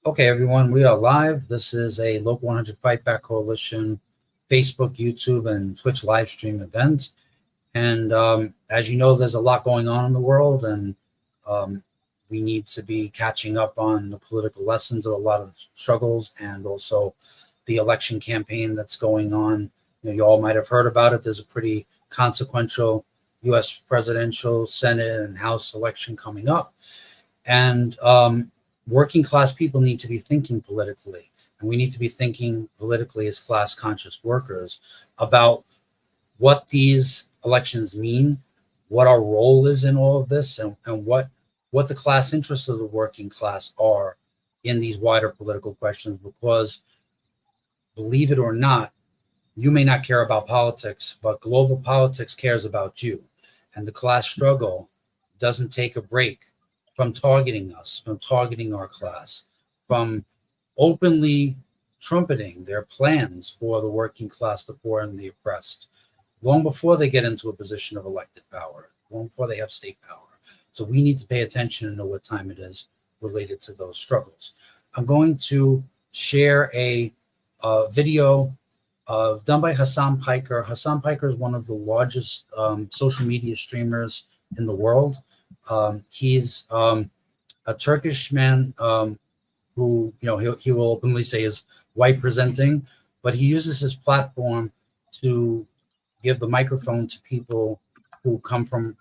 Okay, everyone, we are live. This is a Local 100 Fight Back Coalition Facebook, YouTube, and Twitch live stream event. And as you know, there's a lot going on in the world, and we need to be catching up on the political lessons of a lot of struggles and also the election campaign that's going on. You all might have heard about it. There's a pretty consequential U.S. presidential, Senate, and House election coming up. And working class people need to be thinking politically, and we need to be thinking politically as class conscious workers about what these elections mean, what our role is in all of this, and what the class interests of the working class are in these wider political questions. Because believe it or not, you may not care about politics, but global politics cares about you. And the class struggle doesn't take a break from targeting us, from targeting our class, from openly trumpeting their plans for the working class, the poor, and the oppressed, long before they get into a position of elected power, long before they have state power. So we need to pay attention and know what time it is related to those struggles. I'm going to share a video done by Hassan Piker. Hassan Piker is one of the largest social media streamers in the world. He's a Turkish man who, he will openly say is white presenting, but he uses his platform to give the microphone to people who come from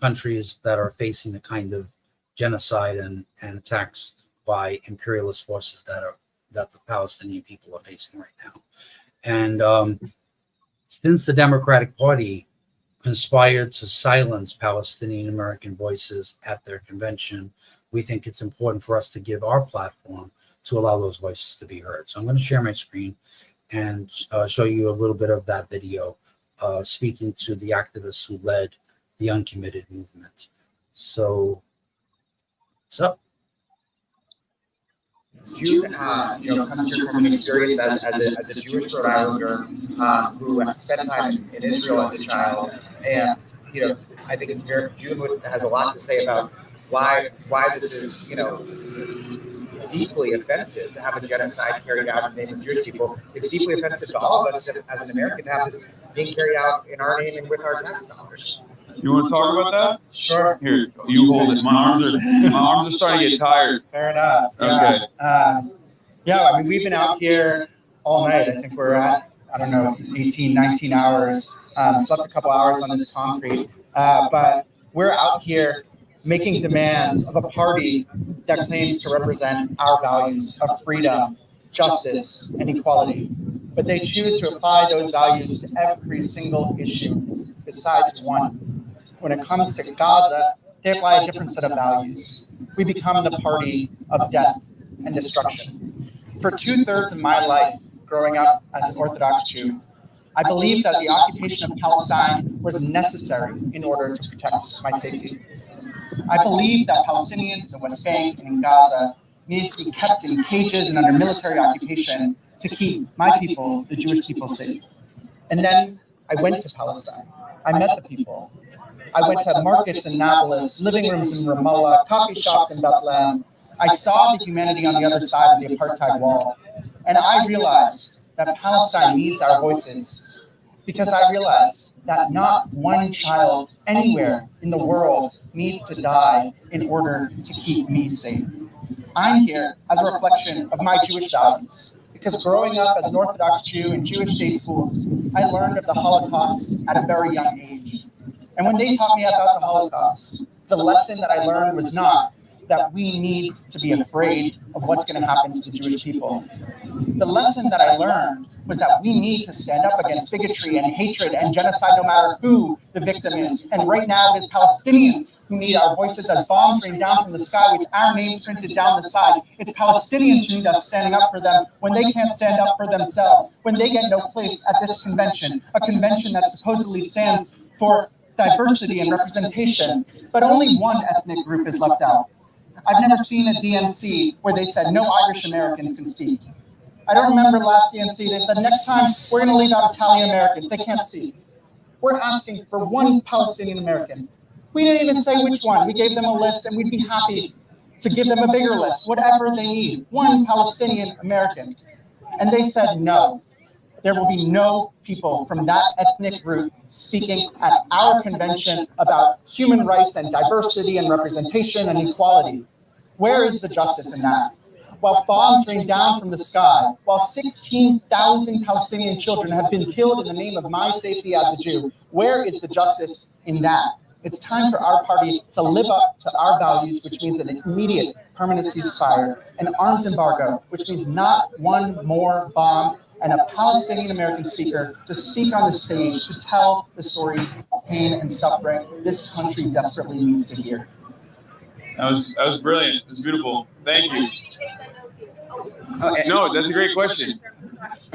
countries that are facing the kind of genocide and attacks by imperialist forces that the Palestinian people are facing right now. And since the Democratic Party conspired to silence Palestinian American voices at their convention, we think it's important for us to give our platform to allow those voices to be heard. So I'm going to share my screen and show you a little bit of that video speaking to the activists who led the Uncommitted movement. So, Jude, comes here from an experience as a Jewish Rhode Islander who spent time in Israel as a child, and I think it's Jude has a lot to say about why this is deeply offensive to have a genocide carried out in the name of Jewish people. It's deeply offensive to all of us as an American to have this being carried out in our name and with our tax dollars. You want to talk about that? Sure. Here, you hold it. My arms are starting to get tired. Fair enough. Okay. I mean, we've been out here all night. I think we're at, 18, 19 hours. Slept a couple hours on this concrete. But we're out here making demands of a party that claims to represent our values of freedom, justice, and equality. But they choose to apply those values to every single issue besides one. When it comes to Gaza, they apply a different set of values. We become the party of death and destruction. For 2/3 of my life, growing up as an Orthodox Jew, I believed that the occupation of Palestine was necessary in order to protect my safety. I believed that Palestinians in the West Bank and in Gaza needed to be kept in cages and under military occupation to keep my people, the Jewish people, safe. And then I went to Palestine. I met the people. I went to markets in Nablus, living rooms in Ramallah, coffee shops in Bethlehem. I saw the humanity on the other side of the apartheid wall. And I realized that Palestine needs our voices, because I realized that not one child anywhere in the world needs to die in order to keep me safe. I'm here as a reflection of my Jewish values, because growing up as an Orthodox Jew in Jewish day schools, I learned of the Holocaust at a very young age. And when they taught me about the Holocaust, the lesson that I learned was not that we need to be afraid of what's going to happen to the Jewish people. The lesson that I learned was that we need to stand up against bigotry and hatred and genocide no matter who the victim is. And right now it is Palestinians who need our voices as bombs rain down from the sky with our names printed down the side. It's Palestinians who need us standing up for them when they can't stand up for themselves, when they get no place at this convention, a convention that supposedly stands for diversity and representation, but only one ethnic group is left out. I've never seen a DNC where they said no Irish Americans can speak. I don't remember last DNC, they said next time we're going to leave out Italian Americans, they can't speak. We're asking for one Palestinian American. We didn't even say which one. We gave them a list and we'd be happy to give them a bigger list, whatever they need, one Palestinian American. And they said no. There will be no people from that ethnic group speaking at our convention about human rights and diversity and representation and equality. Where is the justice in that? While bombs rain down from the sky, while 16,000 Palestinian children have been killed in the name of my safety as a Jew, where is the justice in that? It's time for our party to live up to our values, which means an immediate permanent ceasefire, an arms embargo, which means not one more bomb, and a Palestinian American speaker to speak on the stage to tell the stories of pain and suffering this country desperately needs to hear. That was brilliant. It was beautiful. Thank you. No, that's a great question.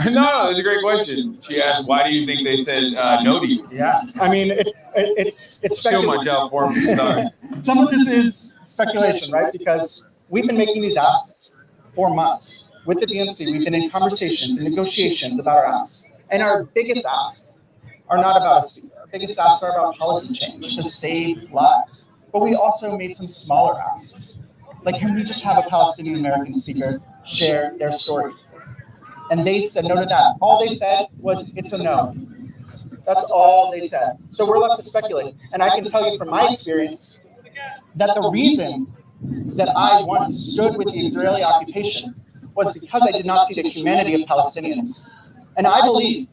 No, that's a great question. She asked, "Why do you think they said no to you?" Yeah, I mean, it's So much out for me. Sorry. Some of this is speculation, right? Because we've been making these asks for months. With the DNC, we've been in conversations and negotiations about our asks. And our biggest asks are not about a speaker. Our biggest asks are about policy change to save lives. But we also made some smaller asks. Like, can we just have a Palestinian American speaker share their story? And they said no to that. All they said was, it's a no. That's all they said. So we're left to speculate. And I can tell you from my experience that the reason that I once stood with the Israeli occupation was because I did not see the humanity of Palestinians. And I believe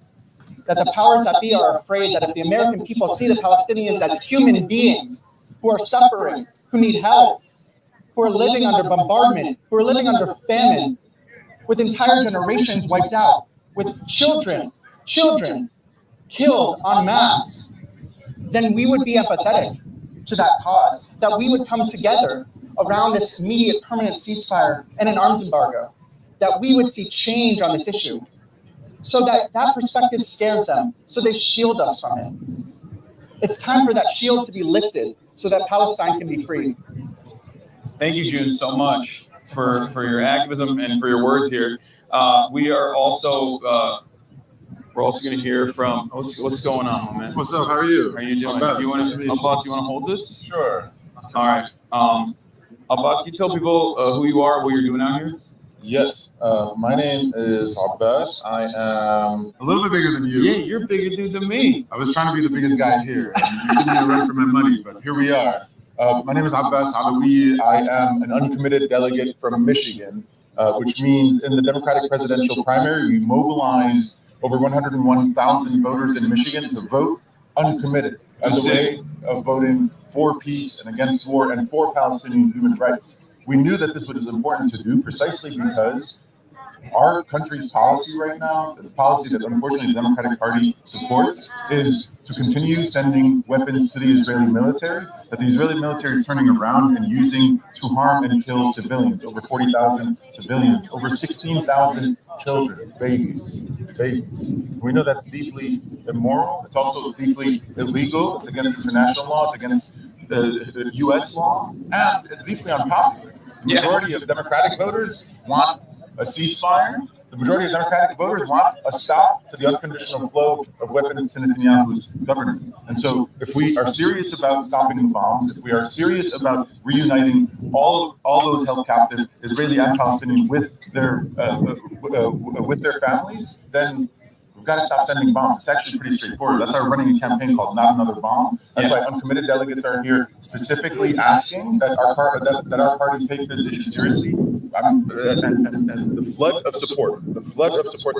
that the powers that be are afraid that if the American people see the Palestinians as human beings who are suffering, who need help, who are living under bombardment, who are living under famine, with entire generations wiped out, with children killed en masse, then we would be empathetic to that cause, that we would come together around this immediate permanent ceasefire and an arms embargo, that we would see change on this issue, so that perspective scares them, so they shield us from it. It's time for that shield to be lifted so that Palestine can be free. Thank you, June, so much for your activism and for your words here. We're also going to hear from what's going on, man. What's up? How are you? How are you doing? Abbas, You want nice to meet to, you. Abbas, you want to hold this? Sure. All right. Abbas, can you tell people who you are, what you're doing out here? Yes. My name is Abbas. I am a little bit bigger than you. Yeah, you're a bigger dude than me. I was trying to be the biggest guy here. You give me a run for my money, but here we are. My name is Abbas Alawi. I am an uncommitted delegate from Michigan, which means in the Democratic presidential primary, we mobilized over 101,000 voters in Michigan to vote uncommitted as a way of voting for peace and against war and for Palestinian human rights. We knew that this was important to do precisely because our country's policy right now, the policy that unfortunately the Democratic Party supports, is to continue sending weapons to the Israeli military, that the Israeli military is turning around and using to harm and kill civilians, over 40,000 civilians, over 16,000 children, babies. We know that's deeply immoral. It's also deeply illegal. It's against international law. It's against the U.S. law, and it's deeply unpopular. The majority of Democratic voters want a ceasefire. The majority of Democratic voters want a stop to the unconditional flow of weapons to Netanyahu's government. And so if we are serious about stopping the bombs, if we are serious about reuniting all those held captive, Israeli and Palestinian, with their families, then we've got to stop sending bombs. It's actually pretty straightforward. That's why we're running a campaign called Not Another Bomb. That's why uncommitted delegates are here specifically asking that our party take this issue seriously. And the flood of support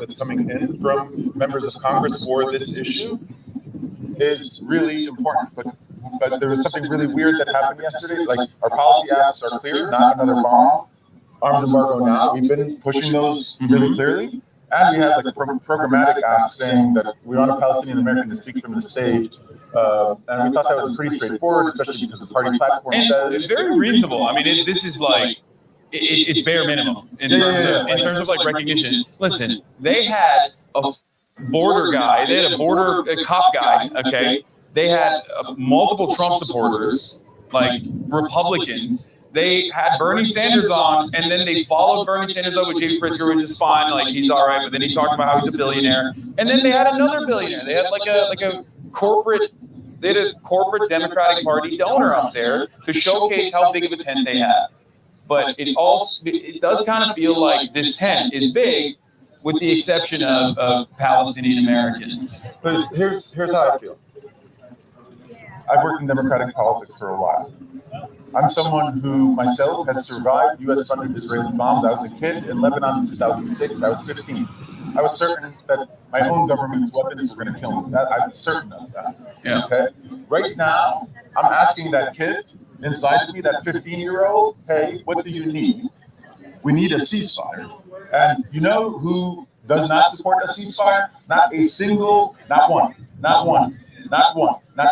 that's coming in from members of Congress for this issue is really important. But there was something really weird that happened yesterday. Like, our policy asks are clear: not another bomb, arms embargo now. We've been pushing those really clearly. And we had like a programmatic ask saying that we want a Palestinian American to speak from the stage. And we thought that was pretty straightforward, especially because the party platform says it's very reasonable. I mean, this is like, it's bare minimum in terms of like recognition. Listen, they had a border guy, they had a cop guy, okay? They had multiple Trump supporters, like Republicans. They had Bernie Sanders on, and then they followed Bernie Sanders up with J.B. Pritzker, which is fine, like he's all right. But then he talked about how he's a billionaire, and then they had another billionaire. They had a corporate Democratic Party donor up there to showcase how big of a tent they had. but it does kind of feel like this tent is big, with the exception of Palestinian Americans. But here's how I feel. I've worked in Democratic politics for a while. I'm someone who myself has survived U.S.-funded Israeli bombs. I was a kid in Lebanon in 2006. I was 15. I was certain that my own government's weapons were going to kill me. I was certain of that. Yeah. Okay. Right now, I'm asking that kid inside of me, that 15-year-old, hey, what do you need? We need a ceasefire. And you know who does not support a ceasefire? Not a single, not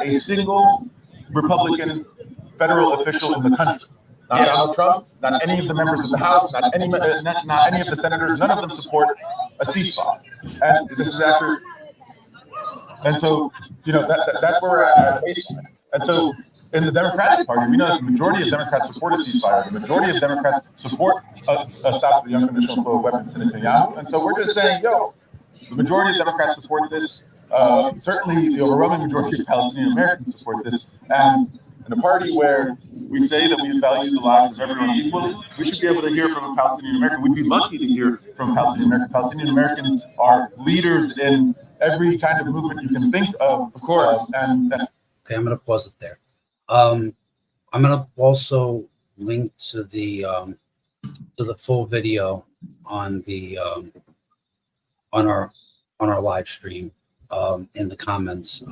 a single Republican federal official in the country. Not Donald Trump, not any of the members of the House, not any of the senators. None of them support a ceasefire. And this is after. And so, that's where we're at baseline. And so, in the Democratic Party, we know that the majority of Democrats support a ceasefire. The majority of Democrats support a stop to the unconditional flow of weapons to Netanyahu. And so we're just saying, the majority of Democrats support this. Certainly, the overwhelming majority of Palestinian Americans support this. And in a party where we say that we value the lives of everyone equally, we should be able to hear from a Palestinian American. We'd be lucky to hear from a Palestinian American. Palestinian Americans are leaders in every kind of movement you can think of. Of course. Okay, I'm going to pause it there. I'm going to also link to the full video on the on our live stream in the comments.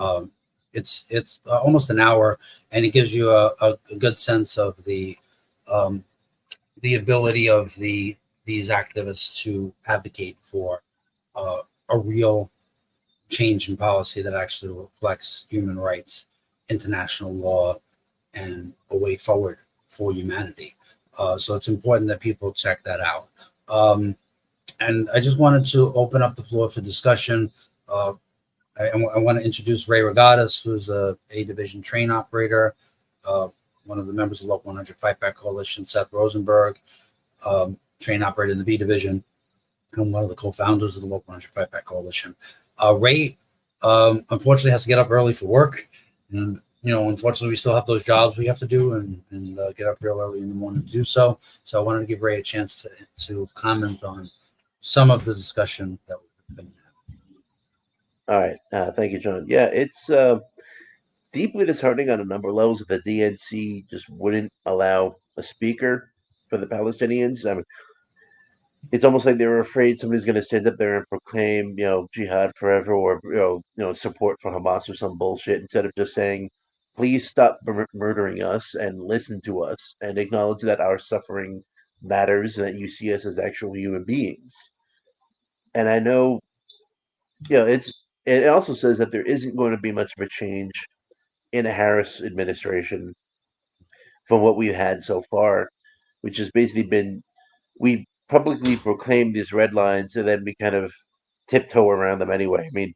It's almost an hour, and it gives you a good sense of the ability of these activists to advocate for a real change in policy that actually reflects human rights, international law, and a way forward for humanity. So it's important that people check that out. And I just wanted to open up the floor for discussion. I want to introduce Ray Regattas, who's a division train operator, one of the members of Local 100 Fight Back Coalition, Seth Rosenberg, train operator in the B division, and one of the co-founders of the Local 100 Fight Back Coalition. Ray, unfortunately, has to get up early for work, and unfortunately, we still have those jobs we have to do, and get up real early in the morning to do so. So I wanted to give Ray a chance to comment on some of the discussion that we've been having. All right. Thank you, John. Yeah, it's deeply disheartening on a number of levels that the DNC just wouldn't allow a speaker for the Palestinians. I mean, it's almost like they were afraid somebody's going to stand up there and proclaim, jihad forever, or support for Hamas or some bullshit, instead of just saying, please stop murdering us and listen to us and acknowledge that our suffering matters and that you see us as actual human beings. And I know, it also says that there isn't going to be much of a change in a Harris administration from what we've had so far, which has basically been, we publicly proclaim these red lines and then we kind of tiptoe around them anyway. I mean,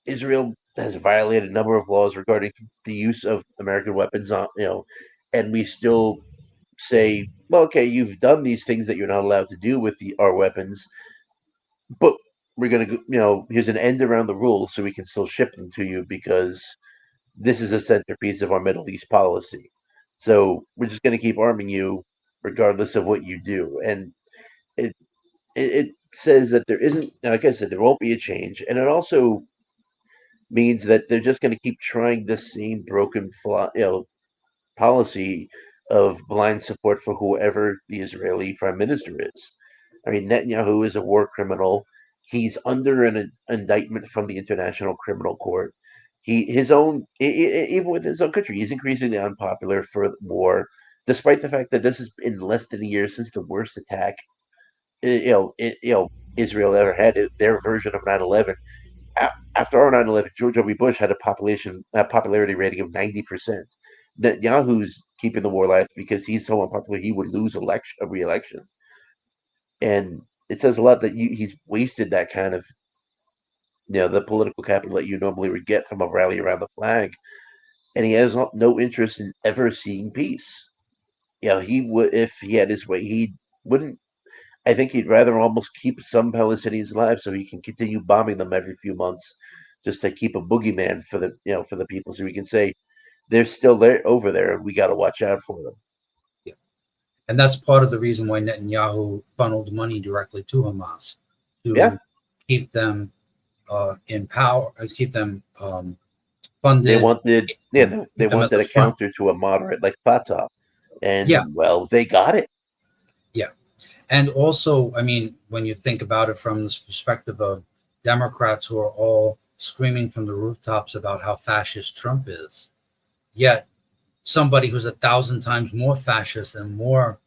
Israel has violated a number of laws regarding the use of American weapons on, and we still say, well, okay, you've done these things that you're not allowed to do with our weapons, but we're going to, here's an end around the rules so we can still ship them to you because this is a centerpiece of our Middle East policy. So we're just going to keep arming you regardless of what you do. And it says that there isn't, like I said, there won't be a change. And it also means that they're just going to keep trying this same broken, policy of blind support for whoever the Israeli prime minister is. I mean, Netanyahu is a war criminal. He's under an indictment from the International Criminal Court. Even with his own country, he's increasingly unpopular for war, despite the fact that this is in less than a year since the worst attack, Israel ever had, their version of 9/11. After our 9/11, George W. Bush had a popularity rating of 90%. Netanyahu's keeping the war alive because he's so unpopular he would lose a re-election. And it says a lot that he's wasted that kind of, the political capital that you normally would get from a rally around the flag. And he has no interest in ever seeing peace. He would, if he had his way, he wouldn't. I think he'd rather almost keep some Palestinians alive so he can continue bombing them every few months, just to keep a boogeyman for the people, so we can say they're still there over there, and we got to watch out for them. And that's part of the reason why Netanyahu funneled money directly to Hamas to Yeah. keep them in power, keep them funded. They wanted, yeah, they keep them at wanted the a front. counter to a moderate like Fatah, and Yeah. well, they got it. And also, I mean, when you think about it from this perspective of Democrats who are all screaming from the rooftops about how fascist Trump is, yet somebody who's 1,000 times more fascist and more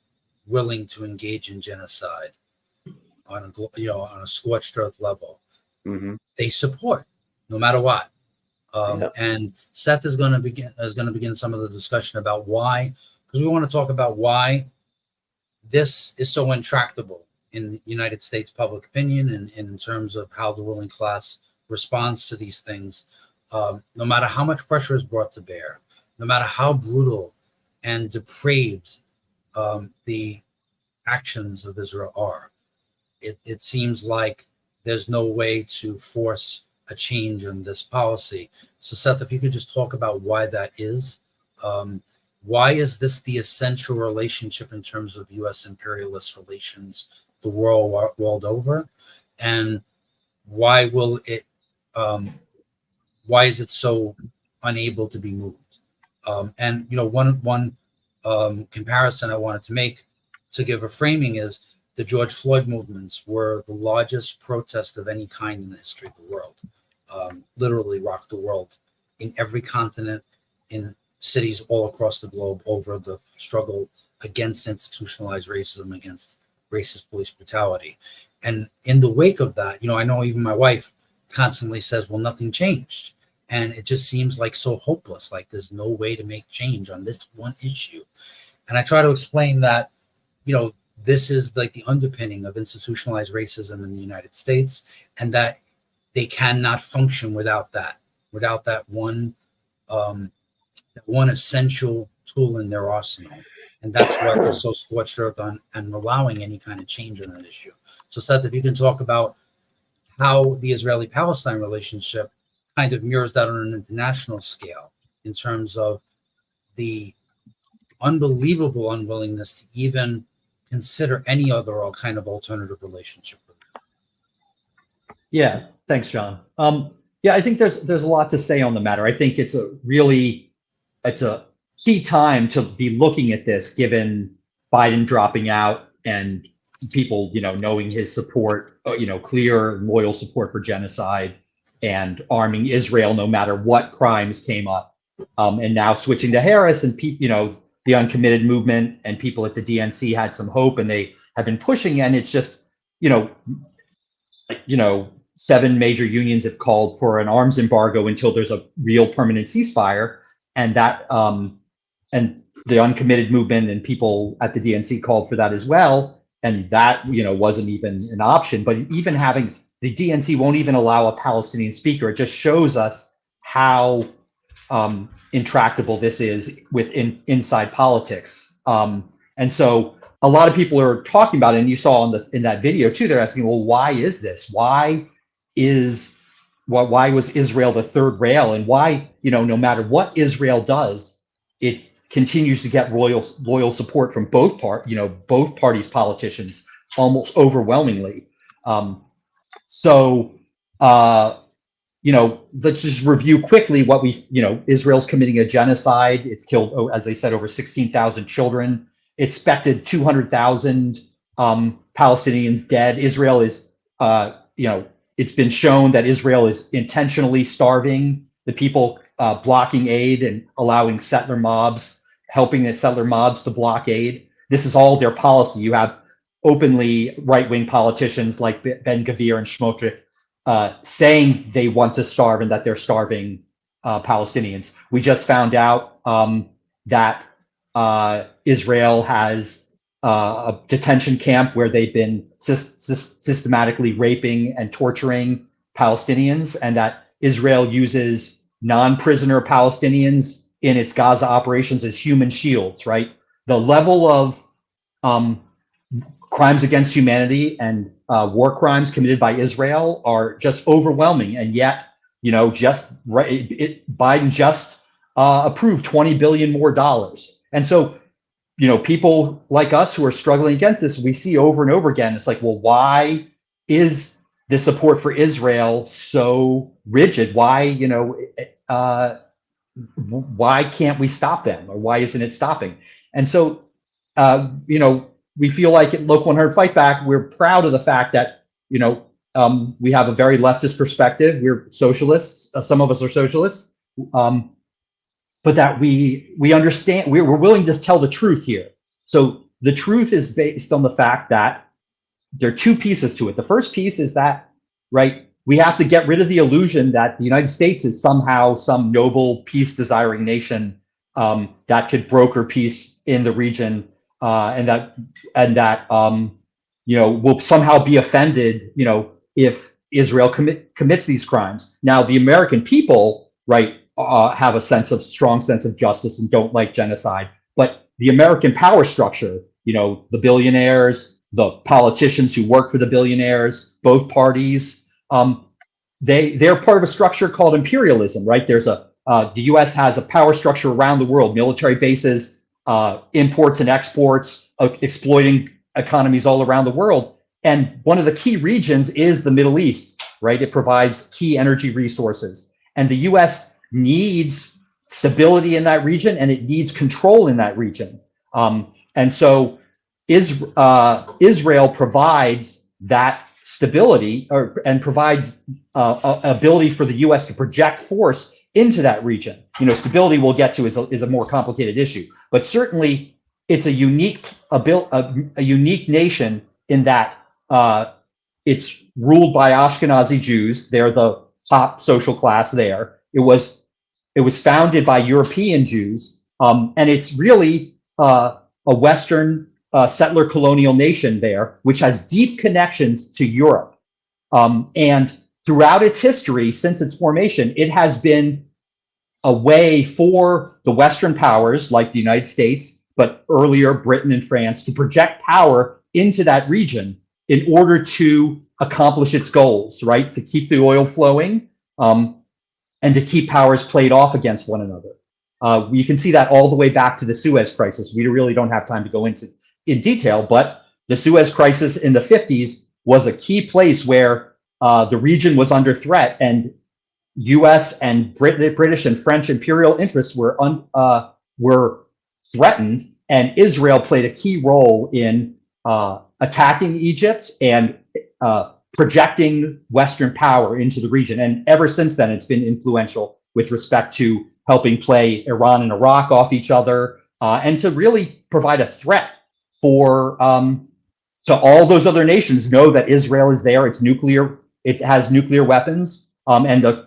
willing to engage in genocide on a scorched earth level, Hmm. they support no matter what. Yeah. And Seth is going to begin some of the discussion about why, because we want to talk about why this is so intractable in the United States public opinion and in terms of how the ruling class responds to these things. No matter how much pressure is brought to bear, no matter how brutal and depraved the actions of Israel are, it seems like there's no way to force a change in this policy. So Seth, if you could just talk about why that is. Why is this the essential relationship in terms of U.S. imperialist relations the world over, and why will it? Why is it so unable to be moved? And one comparison I wanted to make to give a framing is the George Floyd movements were the largest protest of any kind in the history of the world. Literally rocked the world in every continent, in cities all across the globe, over the struggle against institutionalized racism, against racist police brutality. And in the wake of that, I know even my wife constantly says, well, nothing changed. And it just seems like so hopeless, like there's no way to make change on this one issue. And I try to explain that, this is like the underpinning of institutionalized racism in the United States, and that they cannot function without that one essential tool in their arsenal. And that's why they're so scorched earth on and allowing any kind of change on that issue. So Seth, if you can talk about how the Israeli-Palestine relationship kind of mirrors that on an international scale in terms of the unbelievable unwillingness to even consider any other kind of alternative relationship with them. Yeah, thanks, John. Yeah, I think there's a lot to say on the matter. I think it's a key time to be looking at this, given Biden dropping out and people, knowing his support, clear, loyal support for genocide and arming Israel no matter what crimes came up. And now switching to Harris and the uncommitted movement and people at the DNC had some hope and they have been pushing, and it's just, 7 major unions have called for an arms embargo until there's a real permanent ceasefire, and that and the uncommitted movement and people at the DNC called for that as well, and that wasn't even an option. But even having the DNC won't even allow a Palestinian speaker. It just shows us how intractable this is inside politics. And so a lot of people are talking about it, and you saw in that video too, they're asking, well, why is this? Why was Israel the third rail, and why, no matter what Israel does, it continues to get loyal support from both parties' politicians almost overwhelmingly. Let's just review quickly what Israel's committing a genocide. It's killed, as they said, over 16,000 children. Expected 200,000 Palestinians dead. Israel is, it's been shown that Israel is intentionally starving the people, blocking aid and allowing helping the settler mobs to block aid. This is all their policy. You have openly right-wing politicians like Ben-Gvir and Smotrich saying they want to starve and that they're starving Palestinians. We just found out that Israel has a detention camp where they've been systematically raping and torturing Palestinians, and that Israel uses non-prisoner Palestinians in its Gaza operations as human shields, right? The level of crimes against humanity and war crimes committed by Israel are just overwhelming. And yet, Biden just approved $20 billion more. And so people like us who are struggling against this, we see over and over again, it's like, well, why is the support for Israel so rigid? Why, why can't we stop them, or why isn't it stopping? And so, we feel like at Local 100 Fight Back, we're proud of the fact that, we have a very leftist perspective. We're socialists. Some of us are socialists, but that we understand, we're willing to tell the truth here. So the truth is based on the fact that there are two pieces to it. The first piece is that, right, we have to get rid of the illusion that the United States is somehow some noble, peace-desiring nation that could broker peace in the region, and that will somehow be offended, if Israel commits these crimes. Now, the American people, right, have a strong sense of justice and don't like genocide, but the American power structure, the billionaires, the politicians who work for the billionaires, both parties, they're part of a structure called imperialism, right? There's the U.S. has a power structure around the world, military bases, imports and exports, exploiting economies all around the world. And one of the key regions is the Middle East, right? It provides key energy resources. And the U.S. needs stability in that region, and it needs control in that region. And so Israel provides that stability, and provides ability for the U.S. to project force into that region. Stability we'll get to is a more complicated issue, but certainly it's a unique nation in that it's ruled by Ashkenazi Jews. They're the top social class there. It was founded by European Jews, and it's really a Western settler colonial nation there, which has deep connections to Europe. And throughout its history, since its formation, it has been a way for the Western powers like the United States, but earlier Britain and France, to project power into that region in order to accomplish its goals, right? To keep the oil flowing, and to keep powers played off against one another. You can see that all the way back to the Suez Crisis. We really don't have time to go into in detail, but the Suez Crisis in the 50s was a key place where the region was under threat, and U.S. and British and French imperial interests were threatened, and Israel played a key role in attacking Egypt and projecting Western power into the region. And ever since then, it's been influential with respect to helping play Iran and Iraq off each other, and to really provide a threat for to all those other nations. Know that Israel is there. It has nuclear weapons, and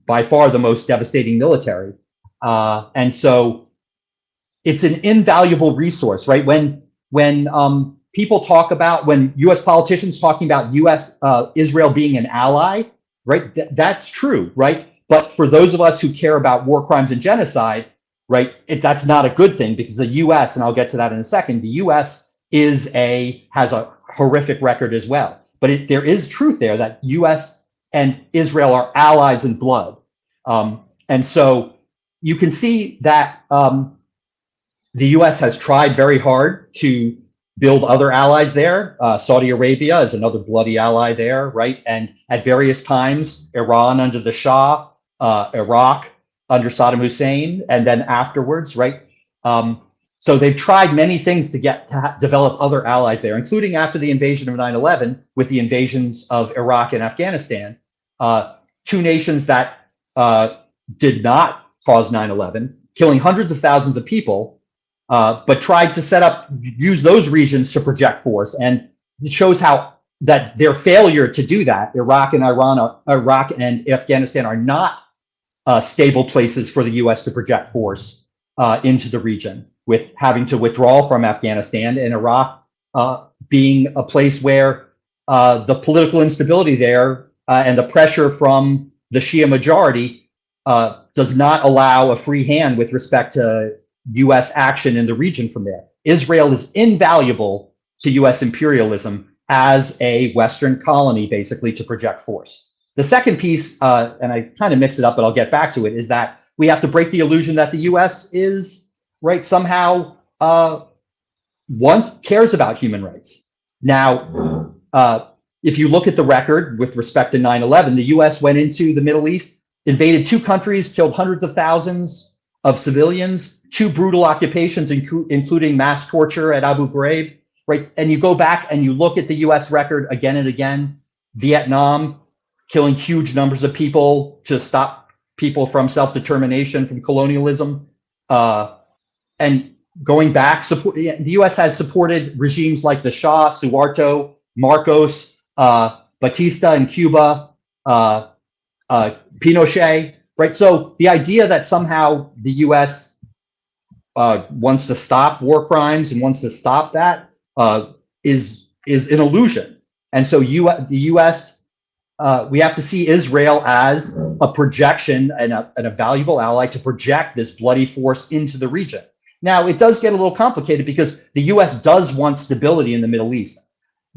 by far the most devastating military. And so it's an invaluable resource, right? When people talk about, when U.S. politicians talking about Israel being an ally, right? That's true, right? But for those of us who care about war crimes and genocide, right, that's not a good thing, because the U.S., and I'll get to that in a second, the U.S. has a horrific record as well. But there is truth there that U.S. and Israel are allies in blood. And so you can see that the U.S. has tried very hard to build other allies there. Saudi Arabia is another bloody ally there, right? And at various times, Iran under the Shah, Iraq under Saddam Hussein, and then afterwards, right? So they've tried many things to develop other allies there, including after the invasion of 9/11, with the invasions of Iraq and Afghanistan, two nations that did not cause 9/11, killing hundreds of thousands of people, but tried to use those regions to project force. And it shows how that their failure to do that, Iraq and Afghanistan are not stable places for the U.S. to project force into the region, with having to withdraw from Afghanistan, and Iraq being a place where the political instability there and the pressure from the Shia majority does not allow a free hand with respect to U.S. action in the region from there. Israel is invaluable to U.S. imperialism as a Western colony, basically, to project force. The second piece, and I kind of mix it up, but I'll get back to it, is that we have to break the illusion that the U.S. is, right, somehow one cares about human rights. Now, if you look at the record with respect to 9/11, the U.S. went into the Middle East, invaded 2 countries, killed hundreds of thousands of civilians, 2 brutal occupations, including mass torture at Abu Ghraib, right? And you go back and you look at the U.S. record again and again, Vietnam, killing huge numbers of people to stop people from self-determination, from colonialism, and going back, the U.S. has supported regimes like the Shah, Suharto, Marcos, Batista in Cuba, Pinochet, right? So the idea that somehow the U.S. Wants to stop war crimes and wants to stop that is an illusion. And so the U.S. We have to see Israel as a projection and a valuable ally to project this bloody force into the region. Now, it does get a little complicated because the U.S. does want stability in the Middle East.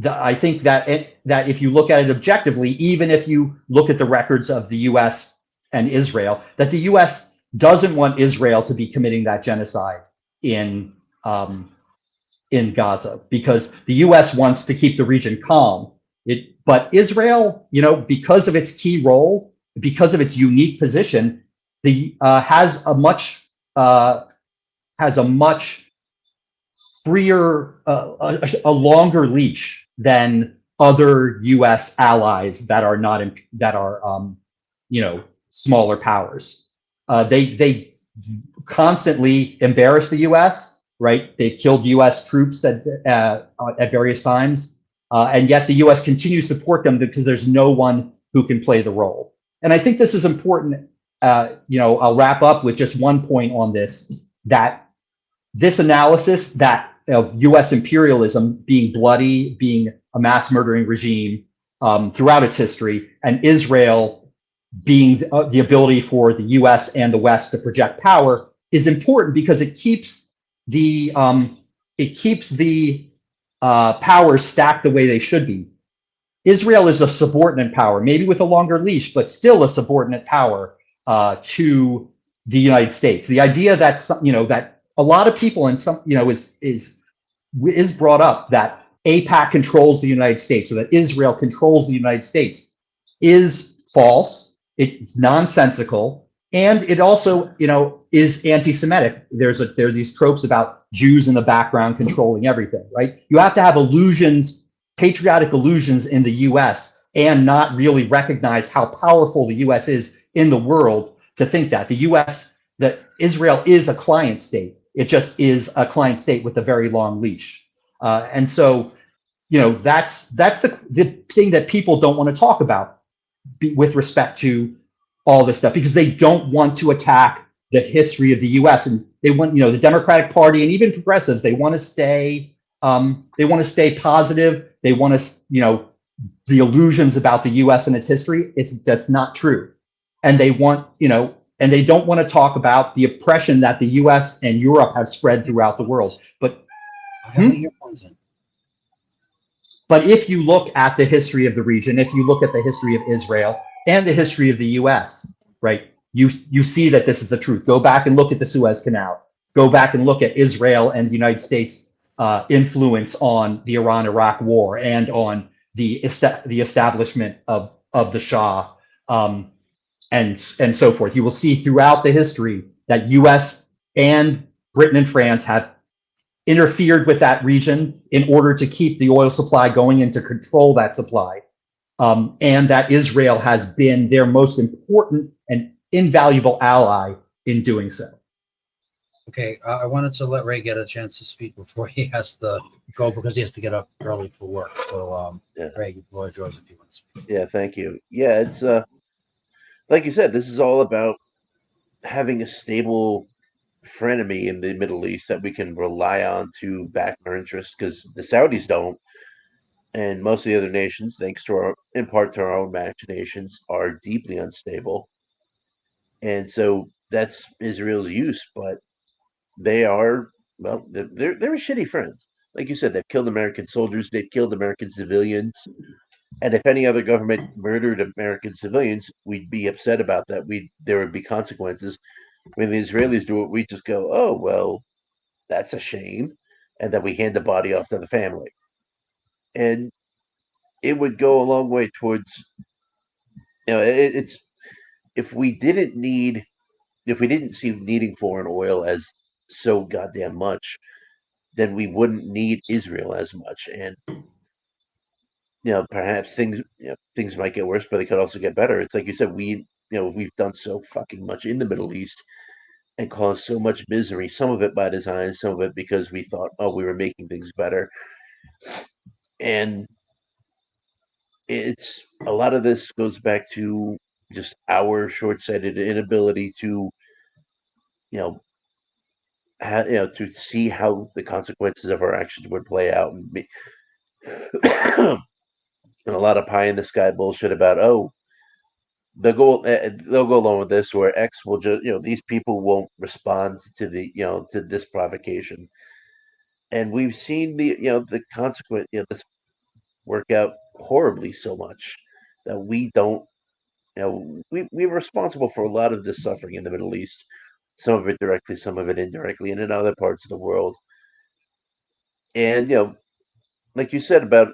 I think that if you look at it objectively, even if you look at the records of the U.S. and Israel, that the U.S. doesn't want Israel to be committing that genocide in Gaza, because the U.S. wants to keep the region calm. But Israel, because of its key role, because of its unique position, has a much freer, a longer leash than other U.S. allies that are smaller powers. They constantly embarrass the U.S. Right? They've killed U.S. troops at various times, and yet the U.S. continues to support them because there's no one who can play the role. And I think this is important. I'll wrap up with just one point on this, that this analysis of U.S. imperialism being bloody, being a mass murdering regime throughout its history, and Israel being the ability for the U.S. and the West to project power is important because it keeps the powers stacked the way they should be. Israel is a subordinate power, maybe with a longer leash, but still a subordinate power to the United States. The idea that that a lot of people is brought up that AIPAC controls the United States, or that Israel controls the United States, is false. It's nonsensical, and it also is anti-Semitic. There are these tropes about Jews in the background controlling everything, right? You have to have illusions, patriotic illusions in the U.S. and not really recognize how powerful the U.S. is in the world to think that that Israel is a client state. It just is a client state with a very long leash. And so, that's the thing that people don't want to talk about with respect to all this stuff, because they don't want to attack the history of the U.S. And they want, the Democratic Party and even progressives, they want to stay positive. They want to, the illusions about the U.S. and its history. That's not true. And they want, and they don't want to talk about the oppression that the U.S. and Europe have spread throughout the world. But I have the earphones in. But if you look at the history of the region, if you look at the history of Israel and the history of the U.S., right, you see that this is the truth. Go back and look at the Suez Canal. Go back and look at Israel and the United States' influence on the Iran-Iraq War and on the establishment of the Shah, and so forth. You will see throughout the history that U.S. and Britain and France have interfered with that region in order to keep the oil supply going and to control that supply, and that Israel has been their most important and invaluable ally in doing so. Okay, I wanted to let Ray get a chance to speak before he has to go, because he has to get up early for work. So, Ray, the floor is yours if you want to speak. Yeah, thank you. Yeah, it's like you said, this is all about having a stable frenemy in the Middle East that we can rely on to back our interests, because the Saudis don't, and most of the other nations, thanks to in part to our own machinations, are deeply unstable. And so that's Israel's use, but they are, well, they're a shitty friend. Like you said, they've killed American soldiers, they've killed American civilians. And if any other government murdered American civilians, we'd be upset about that. There would be consequences. When the Israelis do it, we just go, oh, well, that's a shame. and then we hand the body off to the family. And it would go a long way towards, it's if we didn't see needing foreign oil as so goddamn much, then we wouldn't need Israel as much. And perhaps things might get worse, but they could also get better. It's like you said, we've done so fucking much in the Middle East and caused so much misery. Some of it by design, some of it because we thought, we were making things better. And it's a lot of this goes back to just our short-sighted inability to, to see how the consequences of our actions would play out, and and a lot of pie in the sky bullshit about they'll go along with this, or X will just these people won't respond to to this provocation, and we've seen the consequence this work out horribly so much that we don't we're responsible for a lot of this suffering in the Middle East, some of it directly, some of it indirectly, and in other parts of the world. And like you said about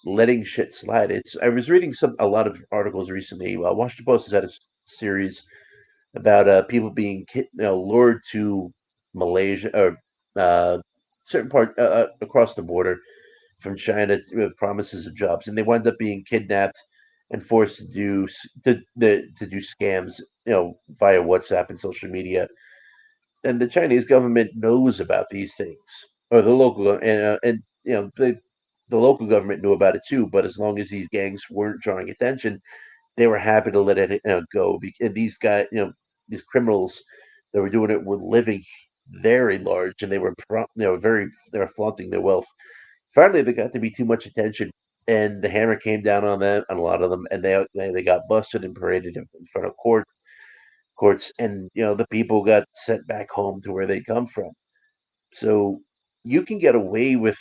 letting shit slide. I was reading a lot of articles recently. Washington Post has had a series about people being lured to Malaysia or certain part across the border from China with promises of jobs, and they wind up being kidnapped and forced to do scams, via WhatsApp and social media. And the Chinese government knows about these things, or the local the local government knew about it too. But as long as these gangs weren't drawing attention, they were happy to let it go. And these guys, these criminals that were doing it were living very large, and they were flaunting their wealth. Finally, they got to be too much attention, and the hammer came down on them, on a lot of them, and they got busted and paraded in front of courts, and the people got sent back home to where they come from. So you can get away with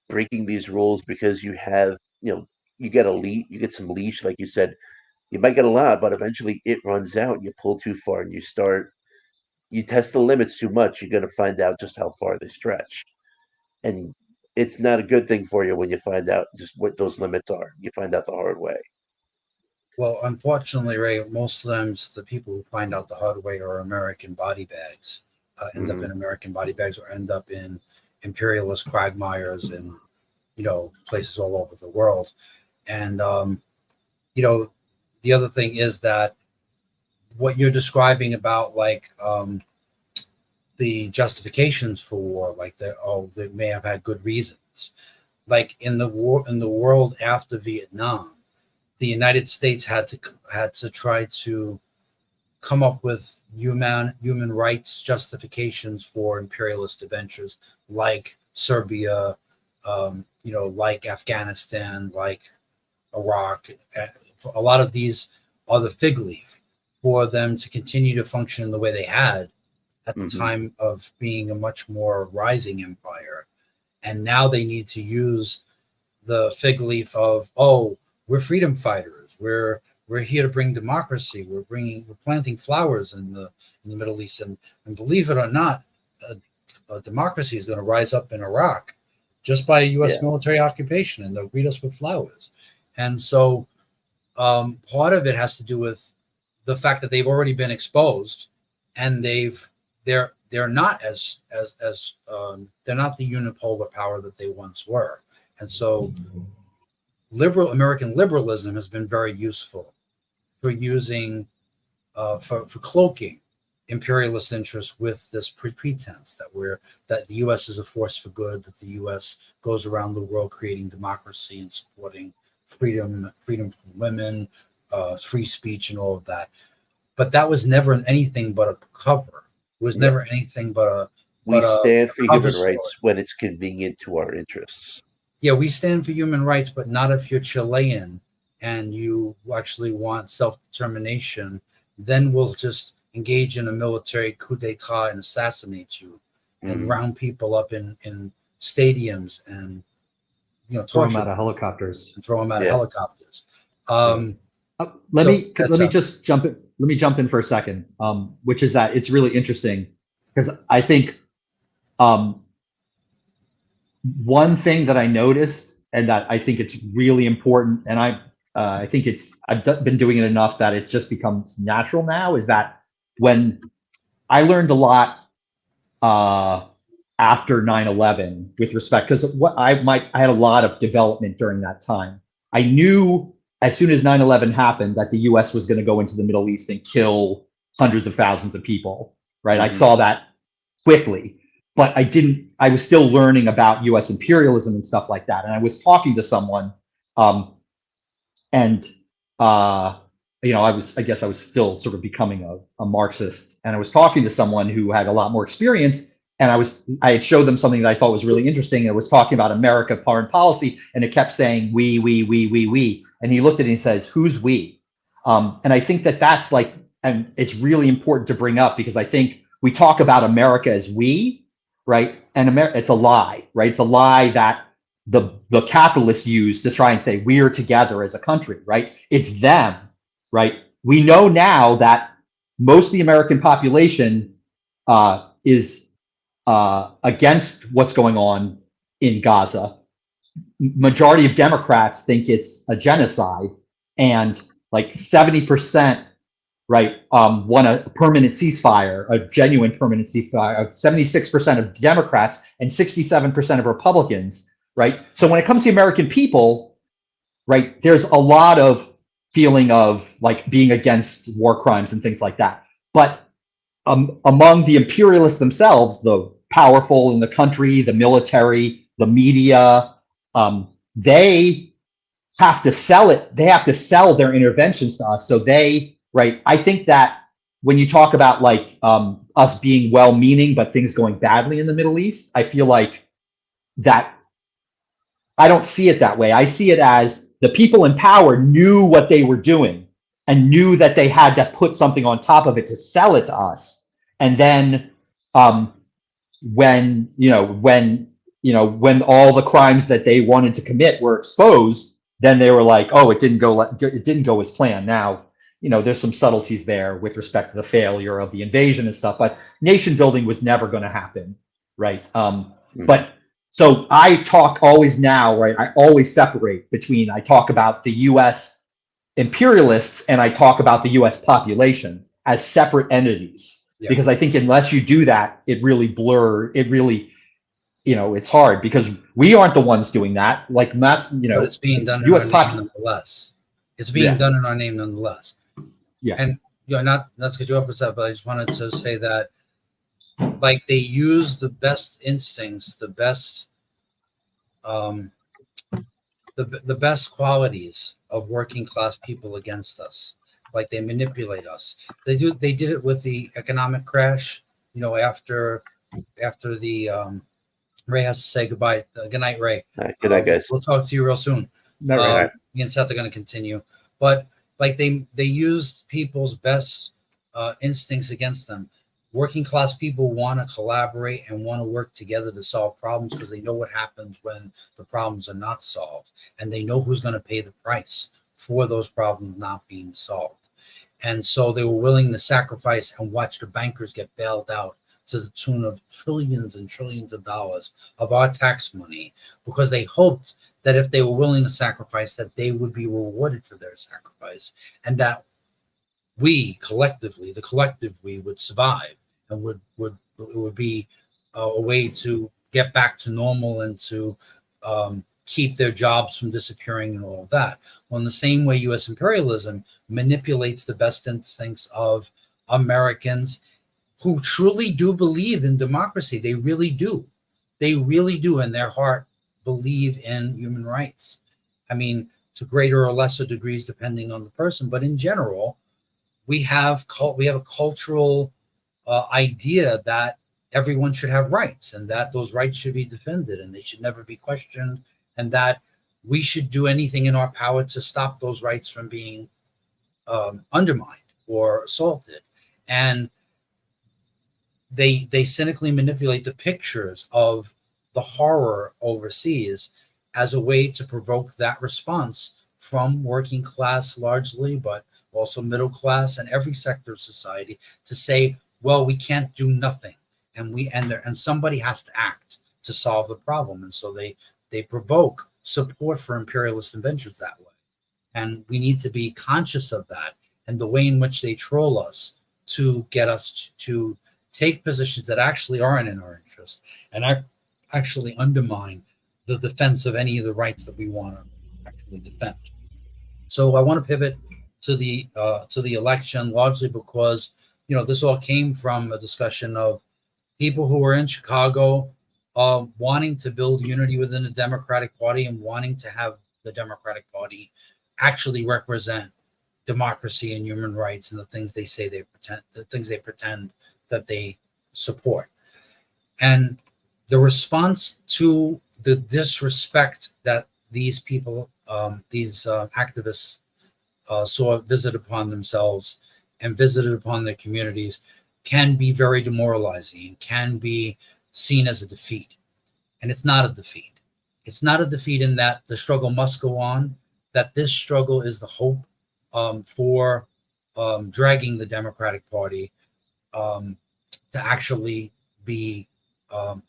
breaking these rules because you have you get some leash, like you said. You might get a lot, but eventually it runs out. You pull too far, and you test the limits too much. You're going to find out just how far they stretch. And it's not a good thing for you when you find out just what those limits are. You find out the hard way. Well, unfortunately, Ray, most times the people who find out the hard way are American body bags, end up in American body bags, or end up in imperialist quagmires in, places all over the world. And, the other thing is that what you're describing about, like, the justifications for war, like they may have had good reasons. Like in the world after Vietnam, the United States had to try to come up with human rights justifications for imperialist adventures, like Serbia, like Afghanistan, like Iraq. A lot of these are the fig leaf for them to continue to function the way they had at the time of being a much more rising empire. And now they need to use the fig leaf of, we're freedom fighters. We're here to bring democracy. We're planting flowers in the Middle East. And believe it or not, a democracy is going to rise up in Iraq just by a U.S. military occupation, and they'll greet us with flowers. And so part of it has to do with the fact that they've already been exposed, and they're not as they're not the unipolar power that they once were. And so American liberalism has been very useful for using for cloaking imperialist interests with this pretense that the U.S. is a force for good, that the U.S. goes around the world creating democracy and supporting freedom for women, free speech, and all of that. But that was never anything but a cover. It was never anything but we stand for human story. rights when it's convenient to our interests. Yeah, we stand for human rights, but not if you're Chilean and you actually want self-determination. Then we'll just engage in a military coup d'etat and assassinate you, and round people up in stadiums and throw them out of helicopters. And throw them out of helicopters. Let me jump in for a second, which is that it's really interesting because I think one thing that I noticed, and that I think it's really important, and I think been doing it enough that it just becomes natural now, is that when I learned a lot after 9/11 with respect, because I had a lot of development during that time. I knew as soon as 9/11 happened that the US was going to go into the Middle East and kill hundreds of thousands of people, right? I saw that quickly, but I was still learning about US imperialism and stuff like that. And I was talking to someone, and I guess I was still sort of becoming a Marxist, and I was talking to someone who had a lot more experience, and I had showed them something that I thought was really interesting, and it was talking about America foreign policy, and it kept saying we, and he looked at it and he says, who's we? And I think that's like, and it's really important to bring up, because I think we talk about America as we, right? And it's a lie, right? It's a lie that the capitalists use to try and say we're together as a country, right? It's them, right? We know now that most of the American population is against what's going on in Gaza. Majority of Democrats think it's a genocide, and like 70%, right, want a permanent ceasefire, a genuine permanent ceasefire. 76% of Democrats and 67% of Republicans, right? So when it comes to the American people, right, there's a lot of feeling of like being against war crimes and things like that. But among the imperialists themselves, the powerful in the country, the military, the media, they have to sell it. They have to sell their interventions to us. So right. I think that when you talk about like us being well-meaning, but things going badly in the Middle East, I feel like that I don't see it that way. I see it as the people in power knew what they were doing and knew that they had to put something on top of it to sell it to us. And then when all the crimes that they wanted to commit were exposed, then they were like, oh, it didn't go as planned. Now, there's some subtleties there with respect to the failure of the invasion and stuff, but nation building was never going to happen, right? But so I talk always now, right? I always separate between, I talk about the US imperialists and I talk about the US population as separate entities. Yeah. Because I think unless you do that, it's hard, because we aren't the ones doing that. Like but it's being done in US our name nonetheless. It's being done in our name nonetheless. Yeah. And not to get you up with that, but I just wanted to say that like they use the best instincts, the best the best qualities of working class people against us. Like they manipulate us. They did it with the economic crash, after the Ray has to say goodbye. Good night, Ray. Good night, guys. We'll talk to you real soon. Right. Me and Seth are going to continue, but like they used people's best instincts against them. Working class people want to collaborate and want to work together to solve problems because they know what happens when the problems are not solved, and they know who's going to pay the price for those problems not being solved. And so they were willing to sacrifice and watch the bankers get bailed out to the tune of trillions and trillions of dollars of our tax money, because they hoped that if they were willing to sacrifice, that they would be rewarded for their sacrifice, and that we collectively, the collective we, would survive and would be a way to get back to normal and to keep their jobs from disappearing and all of that. Well, in the same way, U.S. imperialism manipulates the best instincts of Americans who truly do believe in democracy. They really do. They really do, in their heart, believe in human rights. I mean, to greater or lesser degrees, depending on the person. But in general, we have a cultural idea that everyone should have rights, and that those rights should be defended, and they should never be questioned, and that we should do anything in our power to stop those rights from being undermined or assaulted. And they cynically manipulate the pictures of the horror overseas as a way to provoke that response from working class largely, but also middle class and every sector of society, to say, well, we can't do nothing, and somebody has to act to solve the problem. And so they provoke support for imperialist inventions that way. And we need to be conscious of that and the way in which they troll us to get us to take positions that actually aren't in our interest and actually undermine the defense of any of the rights that we want to actually defend. So I want to pivot to the election, largely because this all came from a discussion of people who were in Chicago wanting to build unity within the Democratic Party and wanting to have the Democratic Party actually represent democracy and human rights and the things they say they pretend that they support. And the response to the disrespect that these people, these activists saw visited upon themselves and visited upon their communities can be very demoralizing and can be seen as a defeat. And it's not a defeat. It's not a defeat in that the struggle must go on, that this struggle is the hope for dragging the Democratic Party to actually be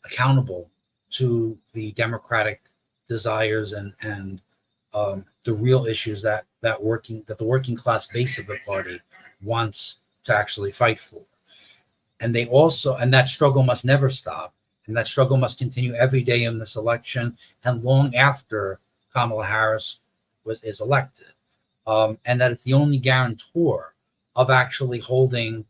accountable to the democratic desires and the real issues that the working class base of the party wants to actually fight for. And that struggle must never stop. And that struggle must continue every day in this election and long after Kamala Harris is elected. And that it's the only guarantor of actually holding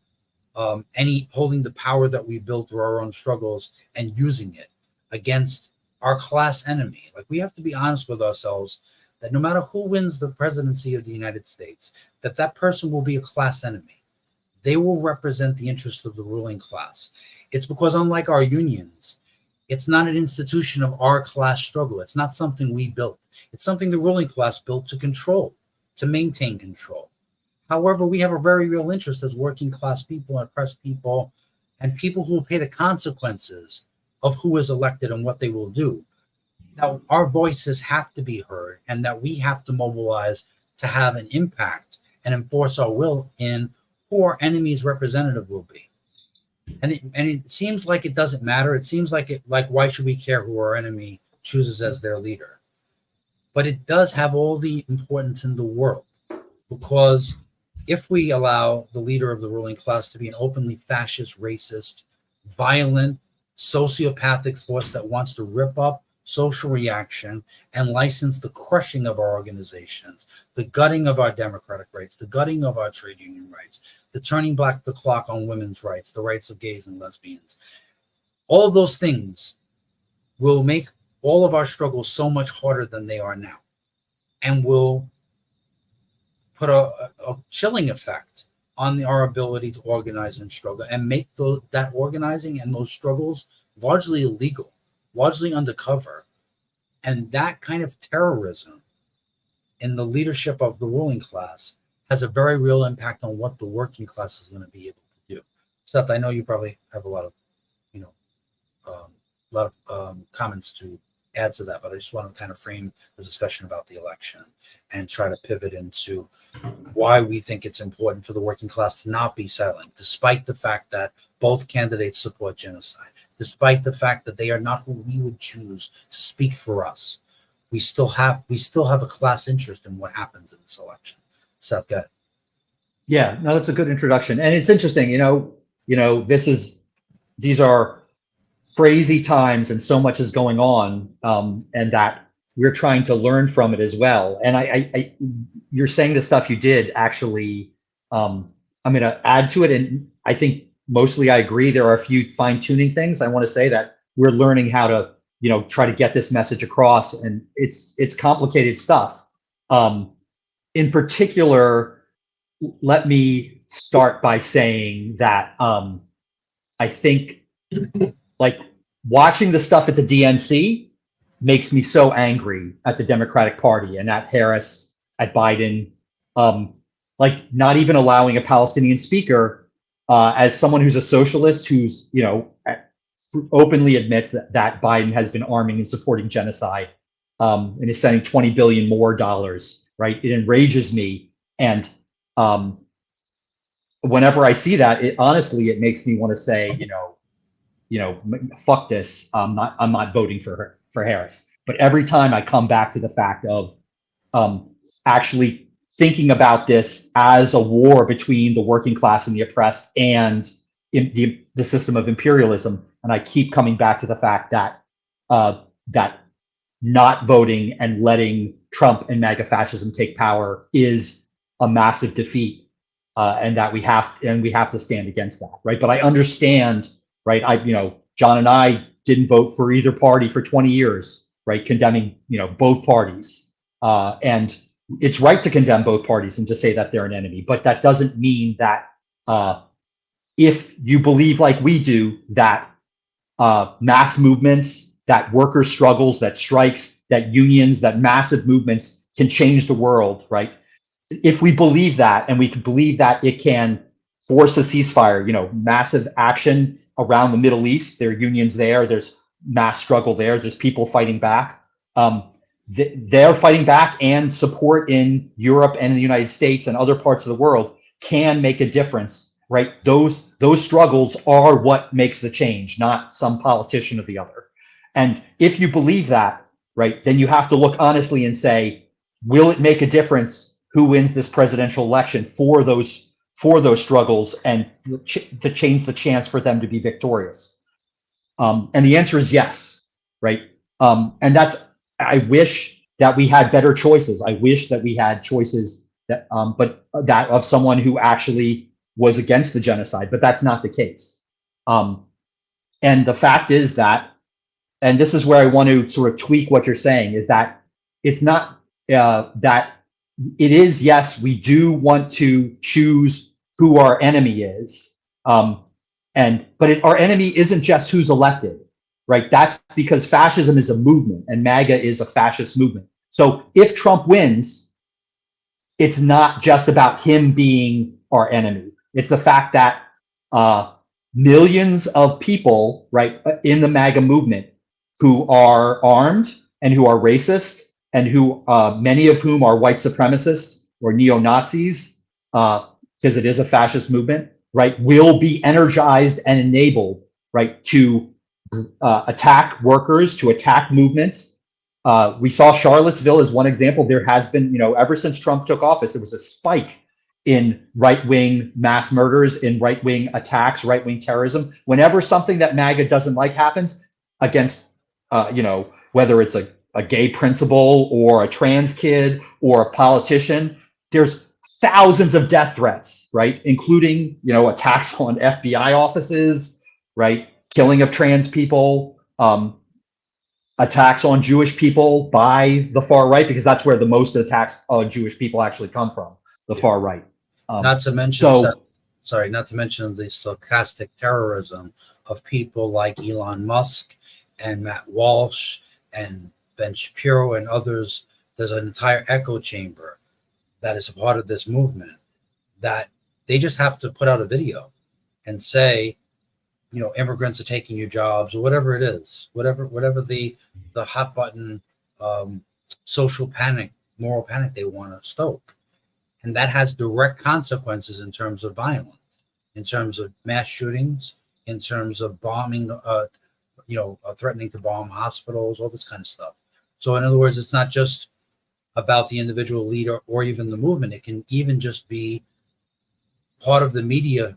the power that we built through our own struggles and using it against our class enemy. Like, we have to be honest with ourselves that no matter who wins the presidency of the United States, that person will be a class enemy. They will represent the interests of the ruling class. It's because, unlike our unions, it's not an institution of our class struggle. It's not something we built. It's something the ruling class built to control, to maintain control. However, we have a very real interest as working class people and oppressed people and people who will pay the consequences of who is elected and what they will do. Now, our voices have to be heard, and that we have to mobilize to have an impact and enforce our will in who our enemy's representative will be. And it seems like it doesn't matter. It seems like why should we care who our enemy chooses as their leader? But it does have all the importance in the world, because if we allow the leader of the ruling class to be an openly fascist, racist, violent, sociopathic force that wants to rip up social reaction and license the crushing of our organizations, the gutting of our democratic rights, the gutting of our trade union rights, the turning back the clock on women's rights, the rights of gays and lesbians. All of those things will make all of our struggles so much harder than they are now, and will put a chilling effect on our ability to organize and struggle, and make that organizing and those struggles largely illegal, largely undercover. And that kind of terrorism in the leadership of the ruling class has a very real impact on what the working class is going to be able to do. Seth, I know you probably have a lot of comments to add to that, but I just want to kind of frame the discussion about the election and try to pivot into why we think it's important for the working class to not be silent, despite the fact that both candidates support genocide, despite the fact that they are not who we would choose to speak for us. We still have a class interest in what happens in this election. Seth, go ahead. Yeah, no, that's a good introduction. And it's interesting, these are crazy times and so much is going on, and that we're trying to learn from it as well. And you're saying the stuff you did actually, I'm going to add to it. And I think mostly I agree. There are a few fine tuning things. I want to say that we're learning how to, try to get this message across, and it's complicated stuff. In particular, let me start by saying that I think like watching the stuff at the DNC makes me so angry at the Democratic Party and at Harris, at Biden, like not even allowing a Palestinian speaker, as someone who's a socialist, who's, openly admits that Biden has been arming and supporting genocide, and is sending $20 billion more dollars, right? It enrages me. And whenever I see that, it honestly makes me want to say, fuck this. I'm not voting for Harris. But every time I come back to the fact of actually thinking about this as a war between the working class and the oppressed and in the system of imperialism, and I keep coming back to the fact that that not voting and letting Trump and MAGA fascism take power is a massive defeat, and that we have to stand against that, right? But I understand, right? John and I didn't vote for either party for 20 years, right? Condemning, both parties, and it's right to condemn both parties and to say that they're an enemy, but that doesn't mean that if you believe like we do that mass movements, that worker struggles, that strikes, that unions, that massive movements can change the world, right? If we believe that, and we can believe that it can force a ceasefire, massive action around the Middle East, there are unions there, there's mass struggle there, there's people fighting back. They're fighting back, and support in Europe and in the United States and other parts of the world can make a difference, right? Those struggles are what makes the change, not some politician or the other. And if you believe that, right, then you have to look honestly and say, will it make a difference who wins this presidential election for those struggles and to change the chance for them to be victorious? And the answer is yes, right? And I wish that we had better choices. I wish that we had choices that, but that of someone who actually was against the genocide, but that's not the case. And the fact is that, and this is where I want to sort of tweak what you're saying, is that it's not that it is, yes, we do want to choose who our enemy is. But our enemy isn't just who's elected, right? That's because fascism is a movement and MAGA is a fascist movement. So if Trump wins, it's not just about him being our enemy. It's the fact that millions of people, right, in the MAGA movement who are armed and who are racist and who many of whom are white supremacists or neo-Nazis, because it is a fascist movement, right, will be energized and enabled, right, to attack workers, to attack movements. We saw Charlottesville as one example. There has been, ever since Trump took office, there was a spike in right-wing mass murders, in right-wing attacks, right-wing terrorism. Whenever something that MAGA doesn't like happens against, whether it's a gay principal or a trans kid or a politician, there's thousands of death threats, right? Including, attacks on FBI offices, right? Killing of trans people, attacks on Jewish people by the far right, because that's where the most attacks on Jewish people actually come from, the far right. Not to mention, not to mention the stochastic terrorism of people like Elon Musk and Matt Walsh and Ben Shapiro and others. There's an entire echo chamber that is a part of this movement that they just have to put out a video and say, immigrants are taking your jobs, or whatever it is, whatever the hot button social panic, moral panic they want to stoke. And that has direct consequences in terms of violence, in terms of mass shootings, in terms of bombing, threatening to bomb hospitals, all this kind of stuff. So in other words, it's not just about the individual leader or even the movement. It can even just be part of the media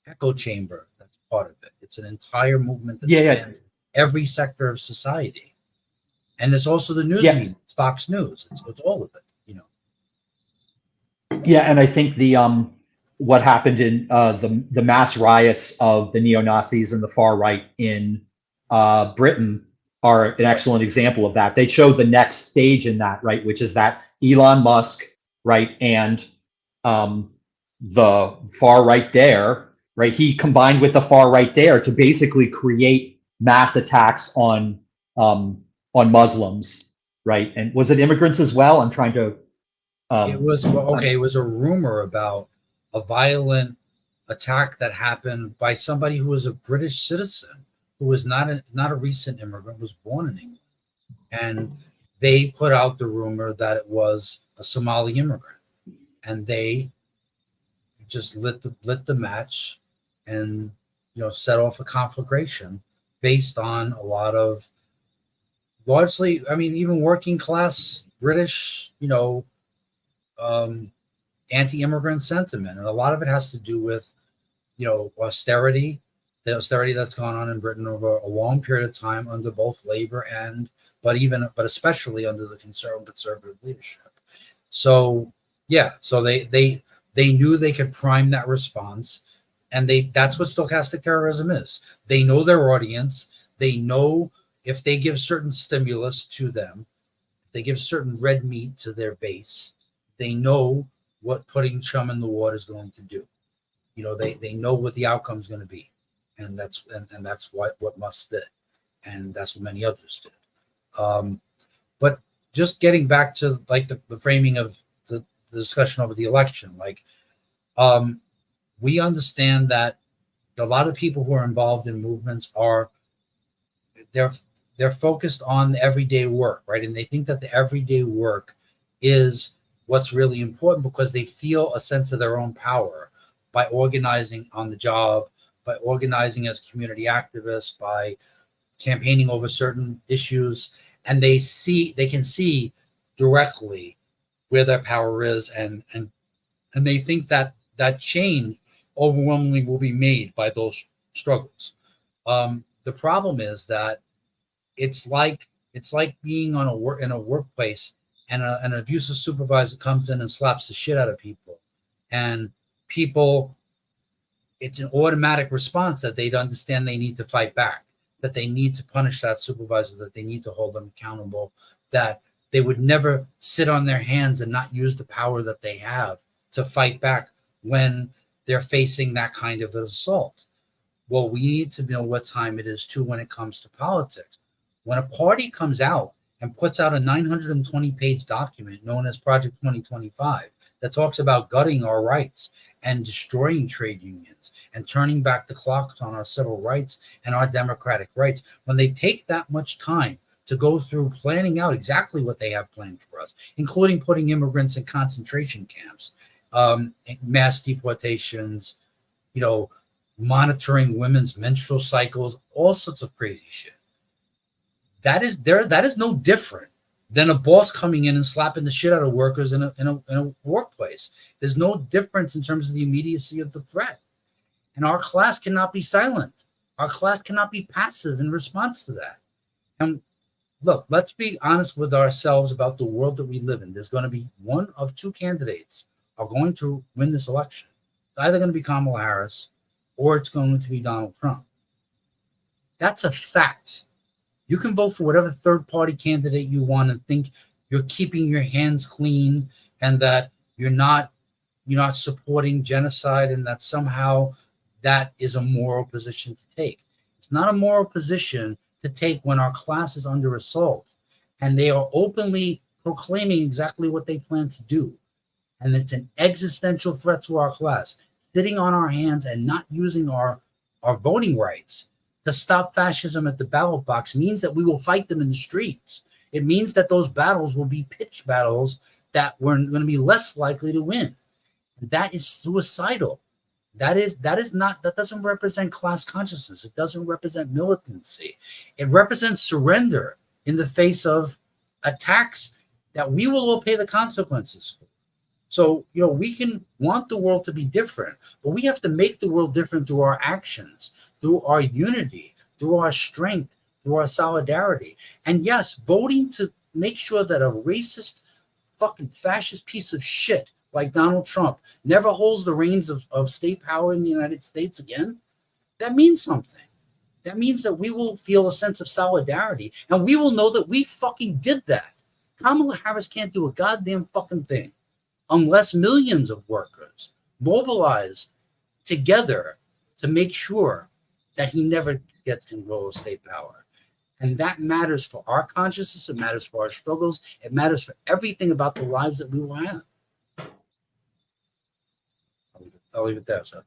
echo chamber that's part of it. It's an entire movement that spans every sector of society. And it's also the news media, it's Fox News, it's all of it, Yeah, and I think the what happened in the mass riots of the neo-Nazis and the far right in Britain are an excellent example of that. They show the next stage in that, right, which is that Elon Musk, right, and the far right there, right, he combined with the far right there to basically create mass attacks on Muslims, right? And was it immigrants as well? I'm trying to. It was it was a rumor about a violent attack that happened by somebody who was a British citizen, who was not a recent immigrant, was born in England, and they put out the rumor that it was a Somali immigrant, and they just lit the match and set off a conflagration based on a lot of largely, I mean, even working class British, anti-immigrant sentiment, and a lot of it has to do with, austerity, the austerity that's gone on in Britain over a long period of time under both Labour but especially under the conservative leadership. So yeah, so they knew they could prime that response, and that's what stochastic terrorism is. They know their audience. They know if they give certain stimulus to them, if they give certain red meat to their base, they know what putting chum in the water is going to do. They know what the outcome is going to be, and that's what Musk did, and that's what many others did. But just getting back to like the framing of the discussion over the election, we understand that a lot of people who are involved in movements they're focused on the everyday work, right? And they think that the everyday work is what's really important because they feel a sense of their own power by organizing on the job, by organizing as community activists, by campaigning over certain issues, and they can see directly where their power is, and they think that change overwhelmingly will be made by those struggles. The problem is that it's like being in a workplace and an abusive supervisor comes in and slaps the shit out of people, and people, it's an automatic response that they'd understand they need to fight back, that they need to punish that supervisor, that they need to hold them accountable, that they would never sit on their hands and not use the power that they have to fight back when they're facing that kind of assault. Well, we need to know what time it is too when it comes to politics. When a party comes out and puts out a 920-page document known as Project 2025 that talks about gutting our rights and destroying trade unions and turning back the clocks on our civil rights and our democratic rights, when they take that much time to go through planning out exactly what they have planned for us, including putting immigrants in concentration camps, mass deportations, monitoring women's menstrual cycles, all sorts of crazy shit. That is no different than a boss coming in and slapping the shit out of workers in a workplace. There's no difference in terms of the immediacy of the threat. And our class cannot be silent. Our class cannot be passive in response to that. And look, let's be honest with ourselves about the world that we live in. There's going to be one of two candidates are going to win this election. It's either going to be Kamala Harris or it's going to be Donald Trump. That's a fact. You can vote for whatever third-party candidate you want and think you're keeping your hands clean and that you're not supporting genocide and that somehow that is a moral position to take. It's not a moral position to take when our class is under assault and they are openly proclaiming exactly what they plan to do. And it's an existential threat to our class. Sitting on our hands and not using our voting rights to stop fascism at the ballot box means that we will fight them in the streets. It means that those battles will be pitch battles that we're going to be less likely to win. And that is suicidal. That doesn't represent class consciousness. It doesn't represent militancy. It represents surrender in the face of attacks that we will all pay the consequences for. So, we can want the world to be different, but we have to make the world different through our actions, through our unity, through our strength, through our solidarity. And yes, voting to make sure that a racist, fucking fascist piece of shit like Donald Trump never holds the reins of state power in the United States again, that means something. That means that we will feel a sense of solidarity and we will know that we fucking did that. Kamala Harris can't do a goddamn fucking thing unless millions of workers mobilize together to make sure that he never gets control of state power. And that matters for our consciousness. It matters for our struggles. It matters for everything about the lives that we will have. I'll leave it there, sir.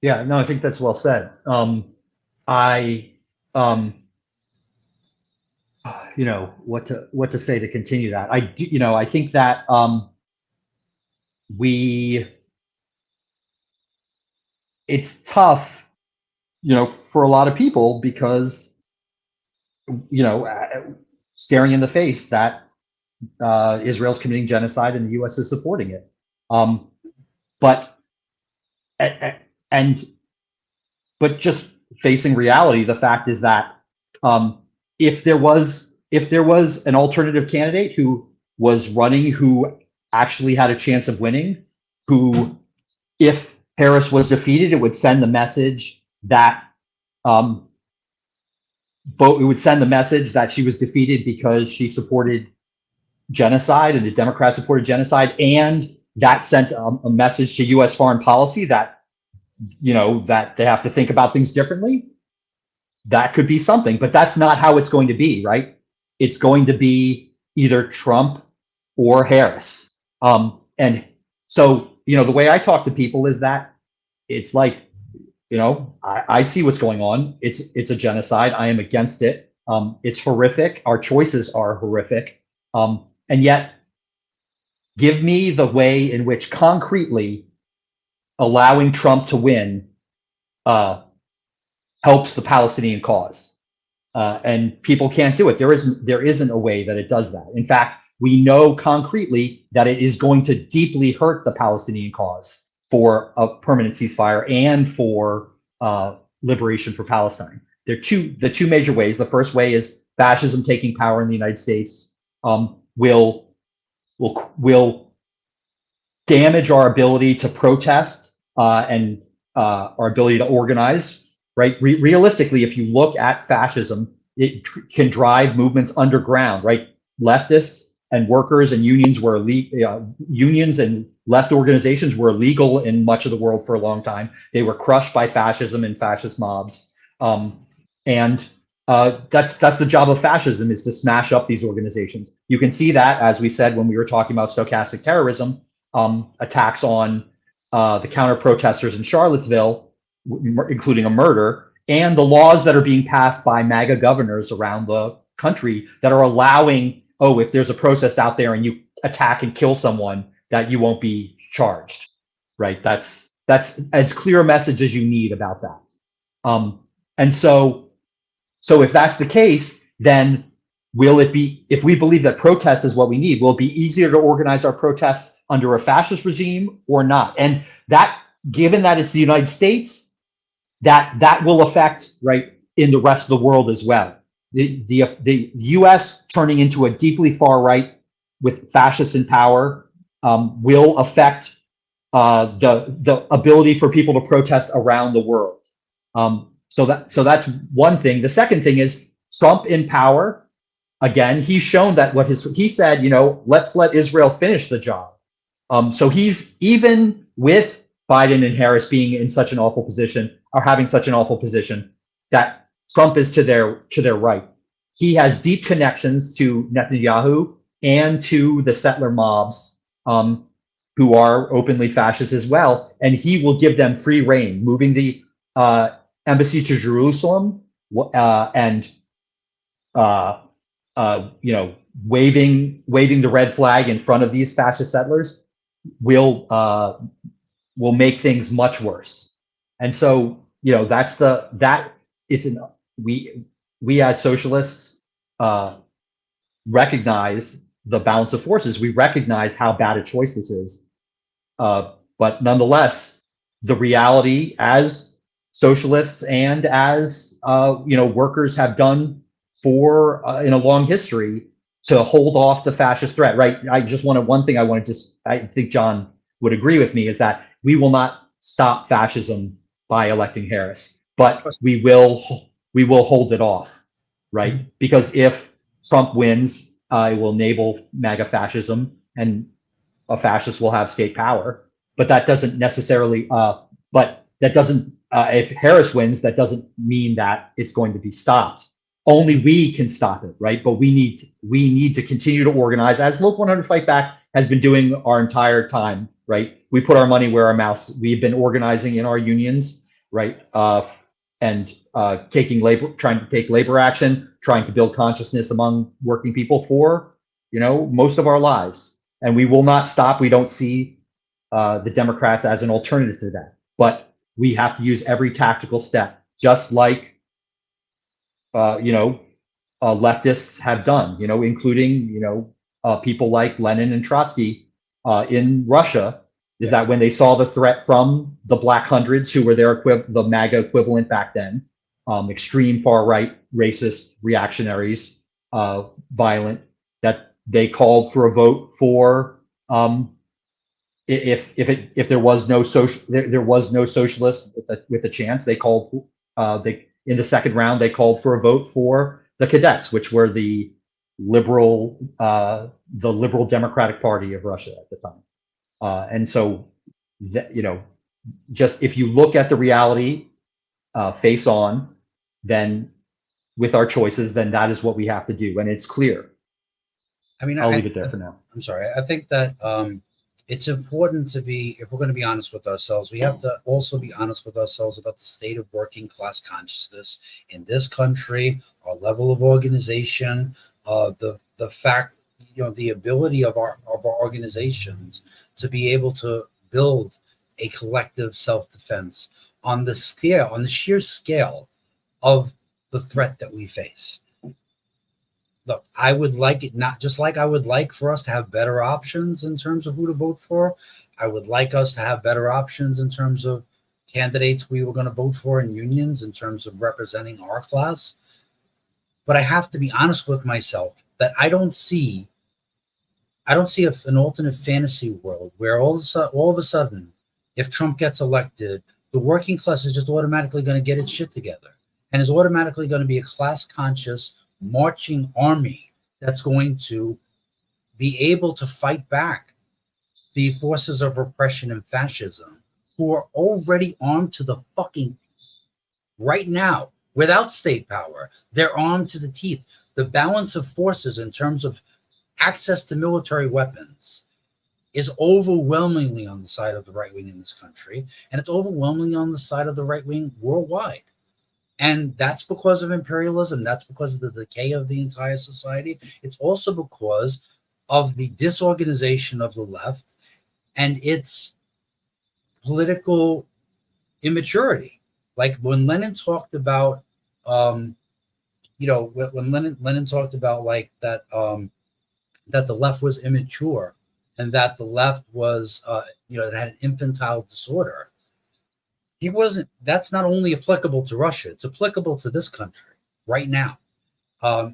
Yeah, no, I think that's well said. What to say to continue that. I do, I think that it's tough for a lot of people, because, staring in the face that Israel's committing genocide and the U.S. is supporting it. But just facing reality, the fact is that if there was an alternative candidate who was running, who actually had a chance of winning, who, if Harris was defeated, it would send the message that it would send the message that she was defeated because she supported genocide and the Democrats supported genocide, and that sent a message to U.S. foreign policy that that they have to think about things differently. That could be something, but that's not how it's going to be, right? It's going to be either Trump or Harris. And so, the way I talk to people is that it's like, I see what's going on. It's a genocide. I am against it. It's horrific. Our choices are horrific. And yet, give me the way in which concretely allowing Trump to win helps the Palestinian cause. And people can't do it. There isn't a way that it does that. In fact, we know concretely that it is going to deeply hurt the Palestinian cause for a permanent ceasefire and for liberation for Palestine. There are the two major ways. The first way is fascism taking power in the United States will damage our ability to protest and our ability to organize. Right? Realistically, if you look at fascism, it can drive movements underground. Right? Leftists and workers and unions unions and left organizations were illegal in much of the world for a long time. They were crushed by fascism and fascist mobs. That's the job of fascism, is to smash up these organizations. You can see that, as we said when we were talking about stochastic terrorism, attacks on the counter protesters in Charlottesville, including a murder, and the laws that are being passed by MAGA governors around the country that are allowing, if there's a protest out there and you attack and kill someone, that you won't be charged, right? That's as clear a message as you need about that. And so if that's the case, then if we believe that protest is what we need, will it be easier to organize our protests under a fascist regime or not? And that, given that it's the United States, that will affect, right, in the rest of the world as well. The U.S. turning into a deeply far right with fascists in power will affect the ability for people to protest around the world. So that's one thing. The second thing is Trump in power. Again, he's shown that he said, let's let Israel finish the job. So he's, even with Biden and Harris being in such an awful position, or having such an awful position, that Trump is to their right. He has deep connections to Netanyahu and to the settler mobs, who are openly fascist as well, and he will give them free rein, moving the embassy to Jerusalem, and waving the red flag in front of these fascist settlers will make things much worse. And so, we as socialists recognize the balance of forces. We recognize how bad a choice this is. But nonetheless, the reality, as socialists and as workers have done for in a long history, to hold off the fascist threat. Right. I think John would agree with me, is that we will not stop fascism by electing Harris, but we will hold it off, right? Because if Trump wins, it will enable MAGA fascism, and a fascist will have state power. But that doesn't necessarily. If Harris wins, that doesn't mean that it's going to be stopped. Only we can stop it, right? But we need to continue to organize, as Local 100 Fight Back has been doing our entire time, right? We put our money where our mouths. We've been organizing in our unions, right? And trying to take labor action, trying to build consciousness among working people for, most of our lives. And we will not stop. We don't see the Democrats as an alternative to that. But we have to use every tactical step just like leftists have done, including people like Lenin and Trotsky in Russia. Is that when they saw the threat from the Black Hundreds, who were the MAGA equivalent back then, extreme far right, racist, reactionaries, violent, that they called for a vote for if there was no socialist with a chance, they called in the second round they called for a vote for the Cadets, which were the liberal Democratic Party of Russia at the time. And so, just if you look at the reality face on, then with our choices, then that is what we have to do, and it's clear. I mean, I'll leave it there for now. I'm sorry. I think that it's important to be, if we're going to be honest with ourselves, we have to also be honest with ourselves about the state of working class consciousness in this country, our level of organization, the fact, the ability of our organizations to be able to build a collective self-defense on the sheer scale of the threat that we face. Look, I would like it, not just like I would like for us to have better options in terms of who to vote for. I would like us to have better options in terms of candidates we were going to vote for in unions in terms of representing our class. But I have to be honest with myself that I don't see an alternate fantasy world where all of a sudden, if Trump gets elected, the working class is just automatically going to get its shit together and is automatically going to be a class-conscious marching army that's going to be able to fight back the forces of repression and fascism who are already armed to the fucking right now without state power. They're armed to the teeth. The balance of forces in terms of access to military weapons is overwhelmingly on the side of the right wing in this country, and it's overwhelmingly on the side of the right wing worldwide. And that's because of imperialism. That's because of the decay of the entire society. It's also because of the disorganization of the left and its political immaturity. Like when Lenin talked about, when Lenin talked about like that, that the left was immature and that the left was, it had an infantile disorder. That's not only applicable to Russia, it's applicable to this country right now.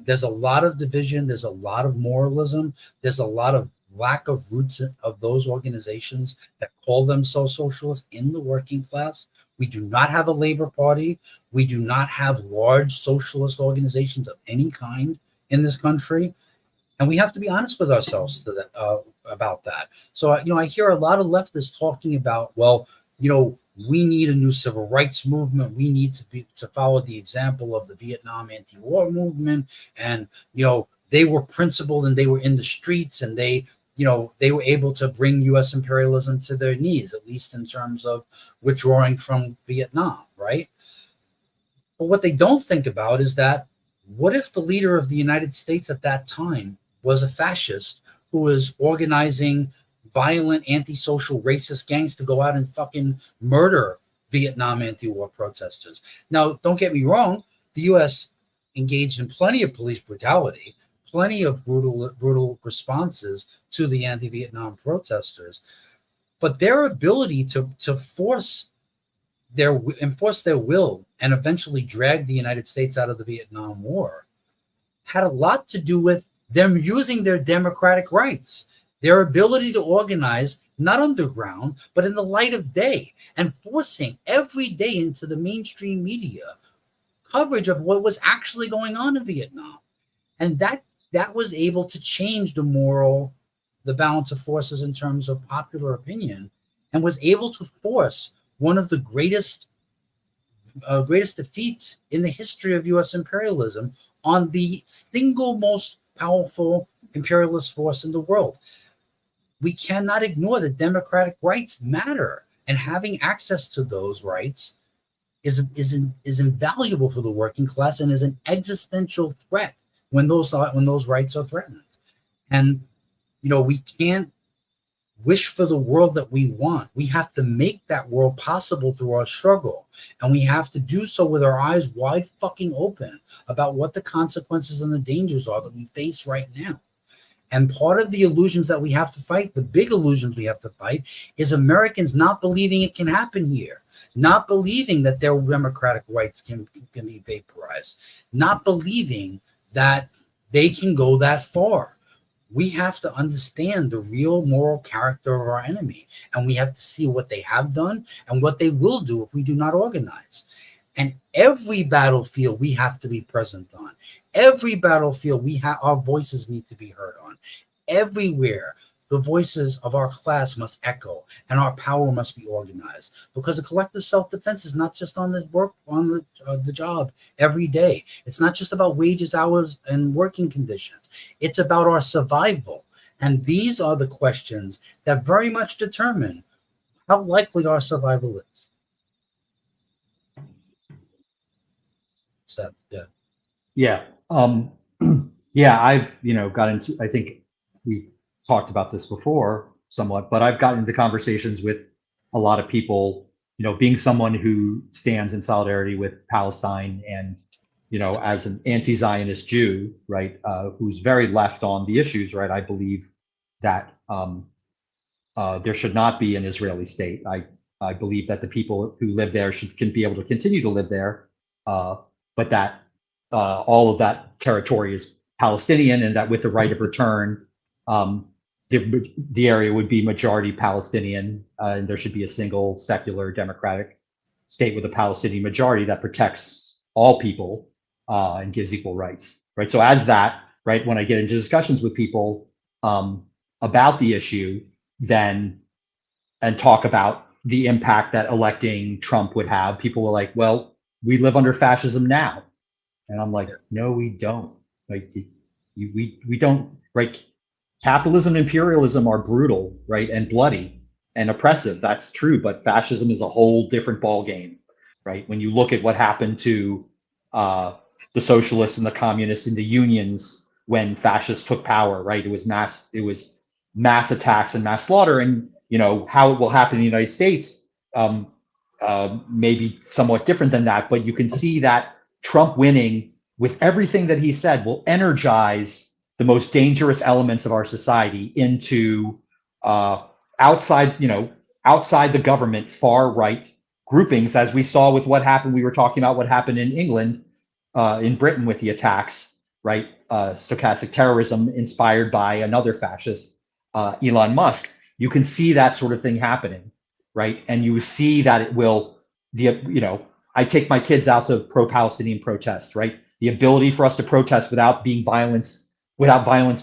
There's a lot of division. There's a lot of moralism. There's a lot of lack of roots of those organizations that call themselves socialists in the working class. We do not have a labor party. We do not have large socialist organizations of any kind in this country. And we have to be honest with ourselves about that. So, I hear a lot of leftists talking about, we need a new civil rights movement. We need to follow the example of the Vietnam anti-war movement. And, they were principled and they were in the streets and they were able to bring U.S. imperialism to their knees, at least in terms of withdrawing from Vietnam, right? But what they don't think about is that what if the leader of the United States at that time was a fascist who was organizing violent, antisocial, racist gangs to go out and fucking murder Vietnam anti-war protesters? Now, don't get me wrong. The U.S. engaged in plenty of police brutality, plenty of brutal responses to the anti-Vietnam protesters, but their ability to enforce their will and eventually drag the United States out of the Vietnam War had a lot to do with them using their democratic rights, their ability to organize, not underground, but in the light of day, and forcing every day into the mainstream media coverage of what was actually going on in Vietnam. And that was able to change the balance of forces in terms of popular opinion, and was able to force one of the greatest defeats in the history of U.S. imperialism on the single most powerful imperialist force in the world. We cannot ignore that democratic rights matter, and having access to those rights is invaluable for the working class and is an existential threat when those rights are threatened. And we can't wish for the world that we want. We have to make that world possible through our struggle. And we have to do so with our eyes wide fucking open about what the consequences and the dangers are that we face right now. And part of the illusions that we have to fight, the big illusions we have to fight, is Americans not believing it can happen here, not believing that their democratic rights can be vaporized, not believing that they can go that far. We have to understand the real moral character of our enemy, and we have to see what they have done and what they will do if we do not organize. And every battlefield we have to be present on. Every battlefield our voices need to be heard on. Everywhere the voices of our class must echo and our power must be organized, because a collective self-defense is not just on the work, on the job every day. It's not just about wages, hours, and working conditions. It's about our survival. And these are the questions that very much determine how likely our survival is. So, yeah. Yeah. Yeah, I've, got into, I think we've talked about this before somewhat, but I've gotten into conversations with a lot of people, being someone who stands in solidarity with Palestine and, as an anti-Zionist Jew, right, who's very left on the issues, right, I believe that there should not be an Israeli state. I believe that the people who live there can be able to continue to live there, but that all of that territory is Palestinian, and that with the right of return, the area would be majority Palestinian, and there should be a single secular democratic state with a Palestinian majority that protects all people and gives equal rights, right? So as that, right, when I get into discussions with people about the issue, then and talk about the impact that electing Trump would have, people were like, well, we live under fascism now. And I'm like, no, we don't. Like, we don't, right? Capitalism and imperialism are brutal, right? And bloody and oppressive. That's true. But fascism is a whole different ballgame, right? When you look at what happened to the socialists and the communists and the unions when fascists took power, right? It was mass attacks and mass slaughter. And, how it will happen in the United States, maybe somewhat different than that. But you can see that Trump winning with everything that he said will energize the most dangerous elements of our society into outside the government, far right groupings, as we saw with what happened. We were talking about what happened in England, in Britain with the attacks, right? Stochastic terrorism inspired by another fascist, Elon Musk. You can see that sort of thing happening, right? And you see that it will, I take my kids out to pro-Palestinian protests, right? The ability for us to protest without violence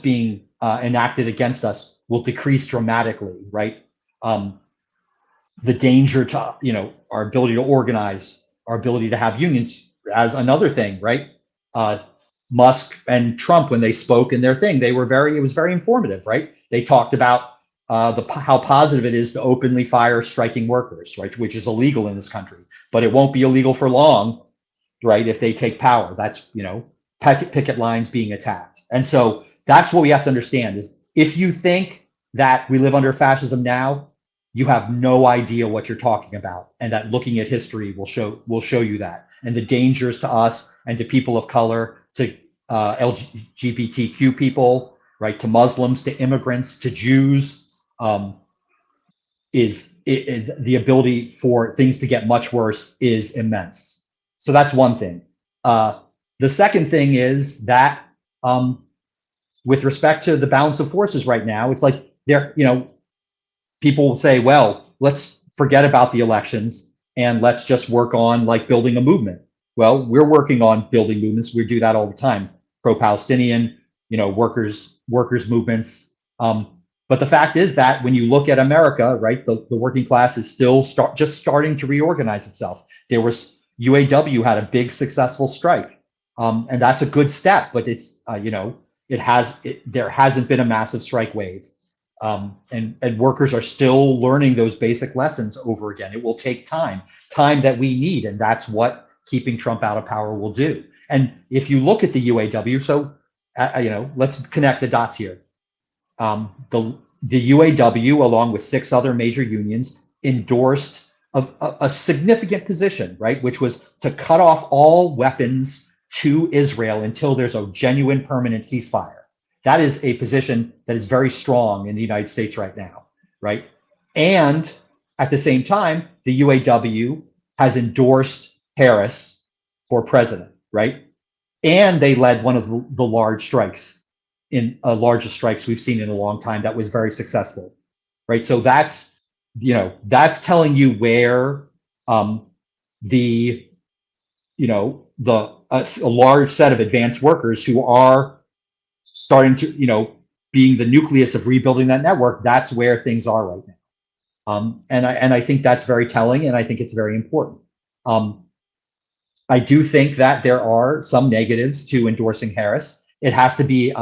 being enacted against us will decrease dramatically, right? The danger to, our ability to organize, our ability to have unions as another thing, right? Musk and Trump, when they spoke in their thing, it was very informative, right? They talked about how positive it is to openly fire striking workers, right? Which is illegal in this country, but it won't be illegal for long, right? If they take power, that's, picket lines being attacked. And so that's what we have to understand is if you think that we live under fascism now, you have no idea what you're talking about. And that looking at history will show you that. And the dangers to us and to people of color, to LGBTQ people, right? To Muslims, to immigrants, to Jews, the ability for things to get much worse is immense. So that's one thing. The second thing is that with respect to the balance of forces right now, it's like people say, well, let's forget about the elections and let's just work on like building a movement. Well, we're working on building movements. We do that all the time. Pro-Palestinian, workers movements. But the fact is that when you look at America, right, the working class is still just starting to reorganize itself. There was UAW had a big successful strike, and that's a good step. But it's there hasn't been a massive strike wave, and workers are still learning those basic lessons over again. It will take time that we need, and that's what keeping Trump out of power will do. And if you look at the UAW, so let's connect the dots here. The the UAW, along with 6 other major unions, endorsed a significant position, right, which was to cut off all weapons to Israel until there's a genuine permanent ceasefire. That is a position that is very strong in the United States right now, right? And at the same time, the UAW has endorsed Harris for president, right? And they led one of the largest strikes we've seen in a long time that was very successful, right? So that's telling you where a large set of advanced workers who are starting to, being the nucleus of rebuilding that network, that's where things are right now. And I think that's very telling, and I think it's very important. I do think that there are some negatives to endorsing Harris. It has to be,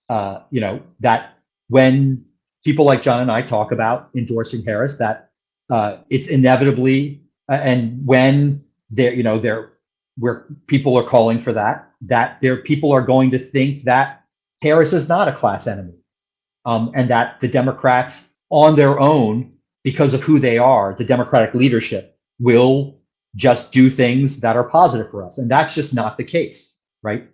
that when people like John and I talk about endorsing Harris, that it's inevitably, and when where people are calling for that people are going to think that Harris is not a class enemy, and that the Democrats on their own, because of who they are, the Democratic leadership will just do things that are positive for us. And that's just not the case, right?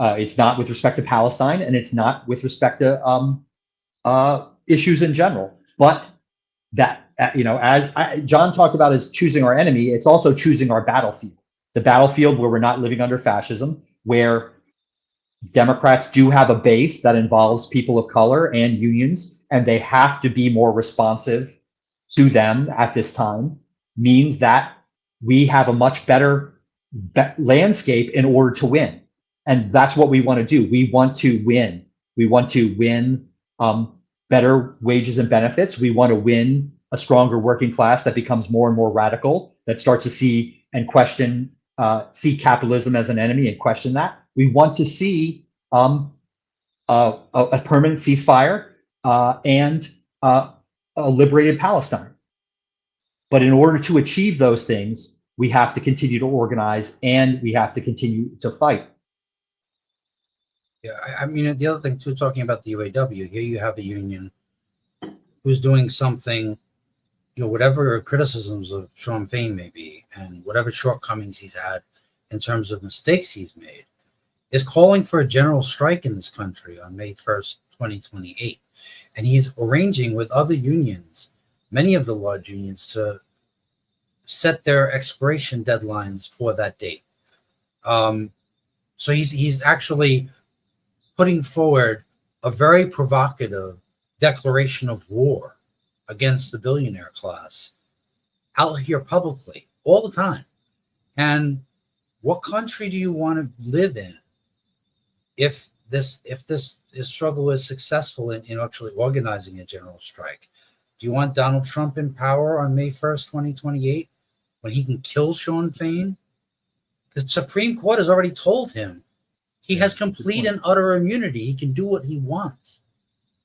It's not with respect to Palestine, and it's not with respect to issues in general. But that, as John talked about, as choosing our enemy, it's also choosing our battlefield. The battlefield where we're not living under fascism, where Democrats do have a base that involves people of color and unions, and they have to be more responsive to them at this time, means that we have a much better landscape in order to win. And that's what we want to do. We want to win. We want to win better wages and benefits. We want to win a stronger working class that becomes more and more radical, that starts to see and question, see capitalism as an enemy and question that. We want to see a permanent ceasefire and a liberated Palestine. But in order to achieve those things, we have to continue to organize, and we have to continue to fight. Yeah, I mean, the other thing too, talking about the UAW, here you have a union who's doing something, whatever criticisms of Sean Fain may be, and whatever shortcomings he's had in terms of mistakes he's made, is calling for a general strike in this country on May 1st, 2028. And he's arranging with other unions, many of the large unions, to set their expiration deadlines for that date. So he's actually putting forward a very provocative declaration of war against the billionaire class out here publicly all the time. And what country do you want to live in if this struggle is successful in actually organizing a general strike? Do you want Donald Trump in power on May 1st, 2028, when he can kill Sean Fain? The Supreme Court has already told him he has complete and utter immunity. He can do what he wants.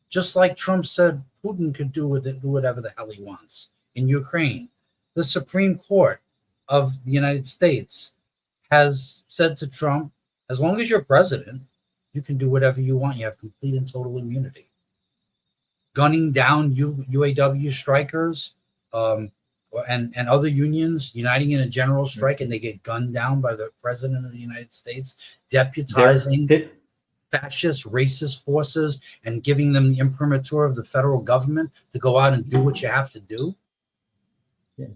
Just like Trump said Putin could do whatever the hell he wants in Ukraine. The Supreme Court of the United States has said to Trump, as long as you're president, you can do whatever you want. You have complete and total immunity. Gunning down UAW strikers and other unions uniting in a general strike, and they get gunned down by the president of the United States, deputizing fascist, racist forces and giving them the imprimatur of the federal government to go out and do what you have to do.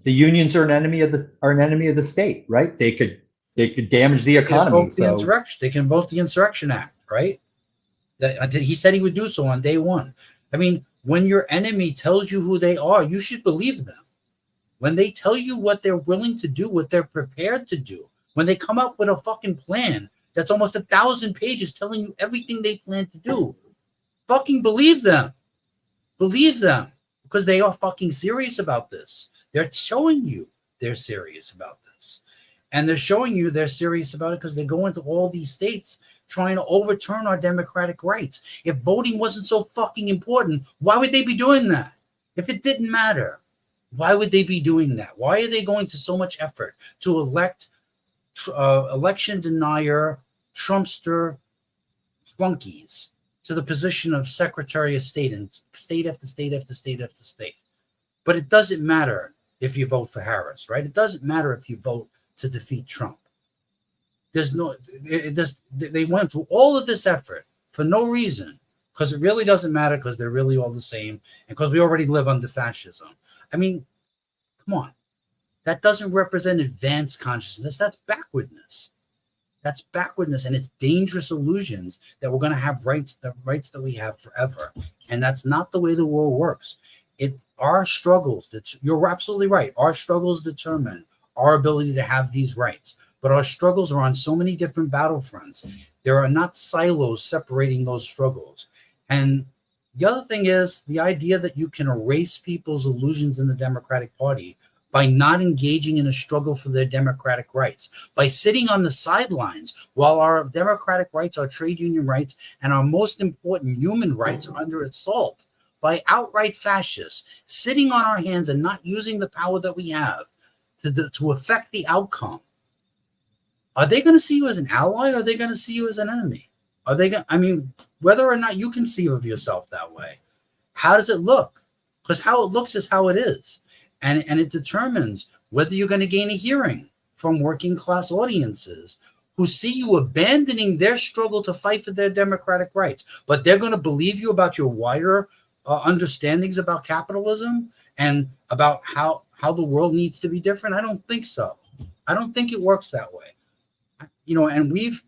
The unions are an enemy of the state, right? They could damage the economy. They can vote the Insurrection Act, right? That he said he would do so on day one. I mean, when your enemy tells you who they are, you should believe them. When they tell you what they're willing to do, what they're prepared to do, when they come up with a fucking plan that's almost 1,000 pages telling you everything they plan to do, fucking believe them. Believe them, because they are fucking serious about this. They're showing you they're serious about this. And they're showing you they're serious about it because they go into all these states trying to overturn our democratic rights. If voting wasn't so fucking important, why would they be doing that? If it didn't matter, why would they be doing that? Why are they going to so much effort to elect election denier, Trumpster flunkies to the position of Secretary of State in state after state after state after state. But it doesn't matter if you vote for Harris, right? It doesn't matter if you vote to defeat Trump. They went through all of this effort for no reason, because it really doesn't matter, because they're really all the same, and because we already live under fascism. I mean, come on. That doesn't represent advanced consciousness. That's backwardness. That's backwardness, and it's dangerous illusions that we're going to have rights that we have forever. And that's not the way the world works. Our struggles, you're absolutely right. Our struggles determine our ability to have these rights. But our struggles are on so many different battlefronts. There are not silos separating those struggles. And the other thing is the idea that you can erase people's illusions in the Democratic Party by not engaging in a struggle for their democratic rights, by sitting on the sidelines while our democratic rights, our trade union rights, and our most important human rights are under assault by outright fascists, sitting on our hands and not using the power that we have to affect the outcome. Are they going to see you as an ally, or are they going to see you as an enemy? Are they going? I mean, whether or not you conceive of yourself that way, how does it look? Because how it looks is how it is. And it determines whether you're going to gain a hearing from working class audiences who see you abandoning their struggle to fight for their democratic rights. But they're going to believe you about your wider understandings about capitalism and about how the world needs to be different. I don't think so. I don't think it works that way. You know, and we've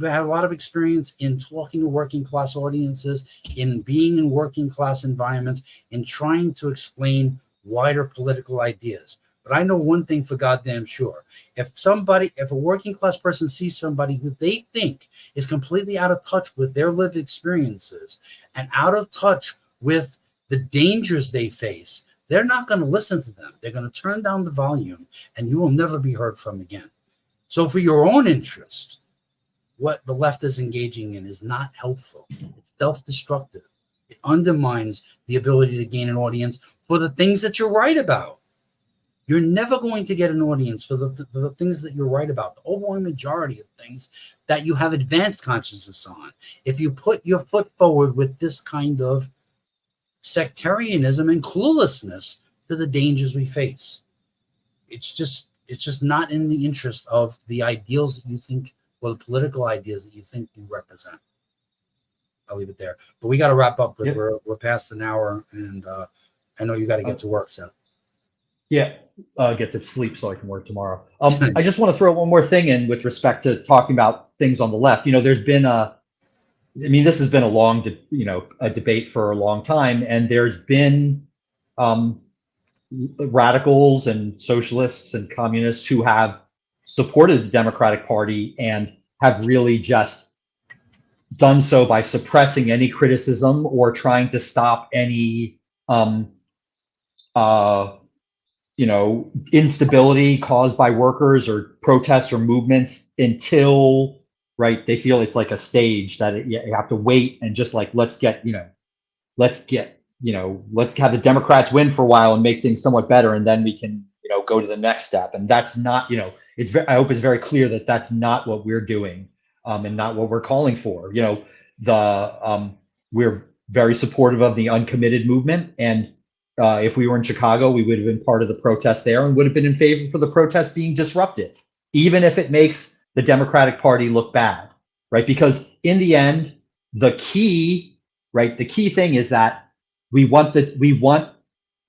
had a lot of experience in talking to working class audiences, in being in working class environments, in trying to explain wider political ideas. But I know one thing for goddamn sure. If a working class person sees somebody who they think is completely out of touch with their lived experiences and out of touch with the dangers they face, they're not going to listen to them. They're going to turn down the volume, and you will never be heard from again. So for your own interest, what the left is engaging in is not helpful. It's self-destructive. It undermines the ability to gain an audience for the things that you're right about. You're never going to get an audience for the things that you're right about, the overwhelming majority of things that you have advanced consciousness on. If you put your foot forward with this kind of sectarianism and cluelessness to the dangers we face, it's just not in the interest of the ideals that you think, or the political ideas that you think you represent. I'll leave it there. But we got to wrap up because we're past an hour, and I know you got to get to work. So Yeah, get to sleep so I can work tomorrow. I just want to throw one more thing in with respect to talking about things on the left. You know, there's been this has been a long, a debate for a long time, and there's been radicals and socialists and communists who have supported the Democratic Party and have really just done so by suppressing any criticism or trying to stop any instability caused by workers or protests or movements until they feel it's like a stage that you have to wait and just like let's have the Democrats win for a while and make things somewhat better, and then we can go to the next step. And that's not I hope it's very clear that that's not what we're doing. And not what we're calling for. We're very supportive of the uncommitted movement, and if we were in Chicago, we would have been part of the protest there and would have been in favor for the protest being disruptive, even if it makes the Democratic Party look bad, right? Because in the end, the key thing is that we want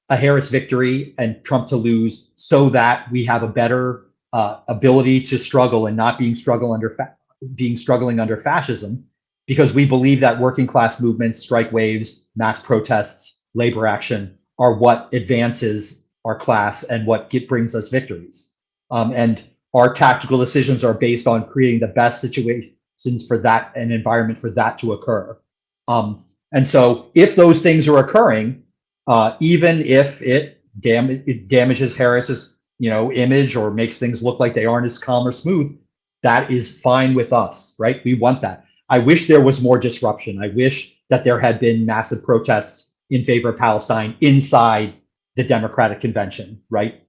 a Harris victory and Trump to lose, so that we have a better ability to struggle and not struggling under fascism, because we believe that working class movements, strike waves, mass protests, labor action are what advances our class and what brings us victories. And our tactical decisions are based on creating the best situations for that, an environment for that to occur. And so if those things are occurring, even if it damages Harris's image or makes things look like they aren't as calm or smooth, that is fine with us, right? We want that. I wish there was more disruption. I wish that there had been massive protests in favor of Palestine inside the Democratic Convention, right?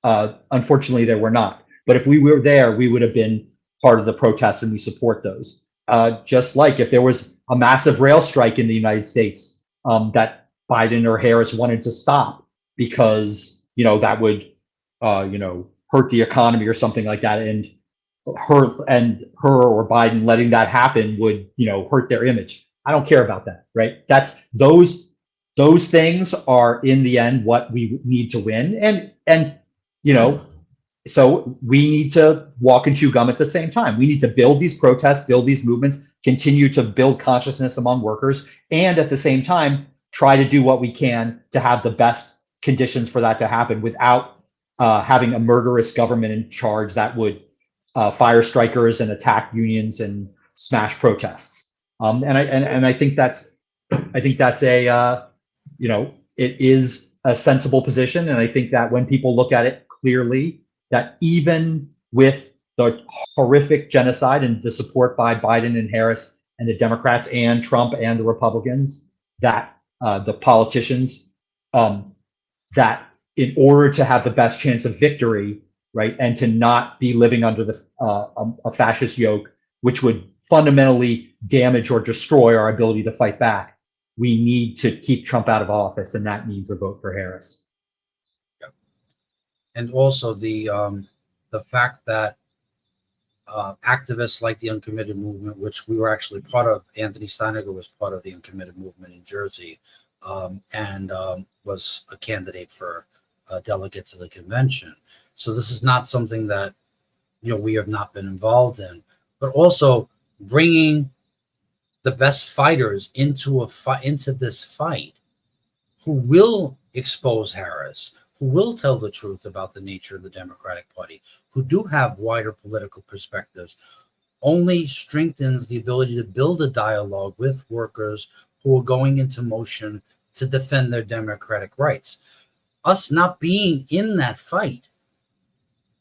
Unfortunately, there were not. But if we were there, we would have been part of the protests, and we support those. Just like if there was a massive rail strike in the United States that Biden or Harris wanted to stop because, that would, hurt the economy or something like that. And her or Biden letting that happen would, hurt their image. I don't care about that, right? That's those things are in the end what we need to win. And so we need to walk and chew gum at the same time. We need to build these protests, build these movements, continue to build consciousness among workers, and at the same time, try to do what we can to have the best conditions for that to happen without having a murderous government in charge that would fire strikers and attack unions and smash protests. And I think that's a it is a sensible position. And I think that when people look at it clearly, that even with the horrific genocide and the support by Biden and Harris and the Democrats and Trump and the Republicans, that the politicians, that in order to have the best chance of victory, right, and to not be living under the a fascist yoke, which would fundamentally damage or destroy our ability to fight back, we need to keep Trump out of office, and that means a vote for Harris. And also the fact that activists like the Uncommitted Movement, which we were actually part of, Anthony Steiniger was part of the Uncommitted Movement in Jersey, and was a candidate for delegate to the convention. So this is not something that we have not been involved in, but also bringing the best fighters into this fight, who will expose Harris, who will tell the truth about the nature of the Democratic Party, who do have wider political perspectives, only strengthens the ability to build a dialogue with workers who are going into motion to defend their democratic rights. Us not being in that fight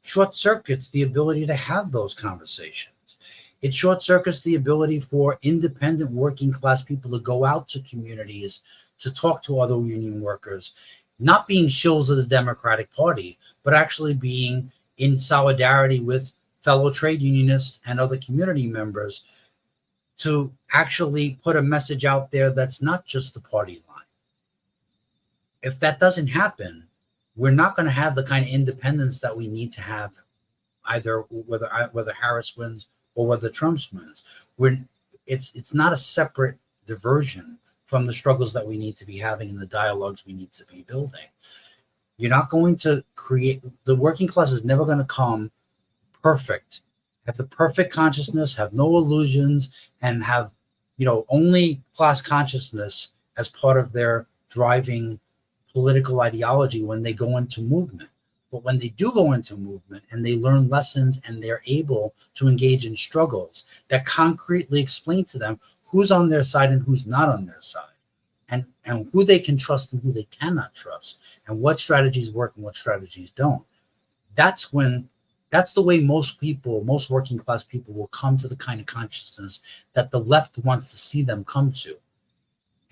short circuits the ability to have those conversations. It short circuits the ability for independent working class people to go out to communities to talk to other union workers, not being shills of the Democratic Party, but actually being in solidarity with fellow trade unionists and other community members to actually put a message out there that's not just the party line. If that doesn't happen, we're not going to have the kind of independence that we need to have, either whether Harris wins or whether Trump wins. It's not a separate diversion from the struggles that we need to be having and the dialogues we need to be building. You're not going to create, the working class is never going to come perfect, have the perfect consciousness, have no illusions, and have, only class consciousness as part of their driving political ideology when they go into movement. But when they do go into movement and they learn lessons and they're able to engage in struggles that concretely explain to them who's on their side and who's not on their side, and who they can trust and who they cannot trust, and what strategies work and what strategies don't. That's the way most working class people will come to the kind of consciousness that the left wants to see them come to.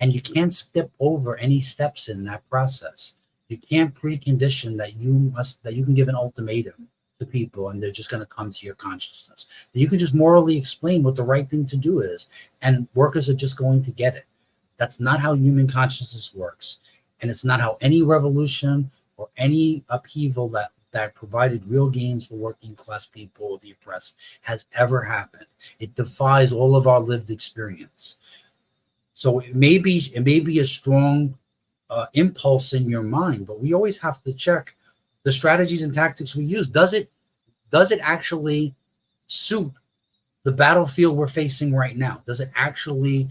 And you can't skip over any steps in that process. You can't precondition that you can give an ultimatum to people and they're just going to come to your consciousness. That you can just morally explain what the right thing to do is, and workers are just going to get it. That's not how human consciousness works. And it's not how any revolution or any upheaval that provided real gains for working class people or the oppressed has ever happened. It defies all of our lived experience. So it may be a strong impulse in your mind, but we always have to check the strategies and tactics we use. Does it actually suit the battlefield we're facing right now? Does it actually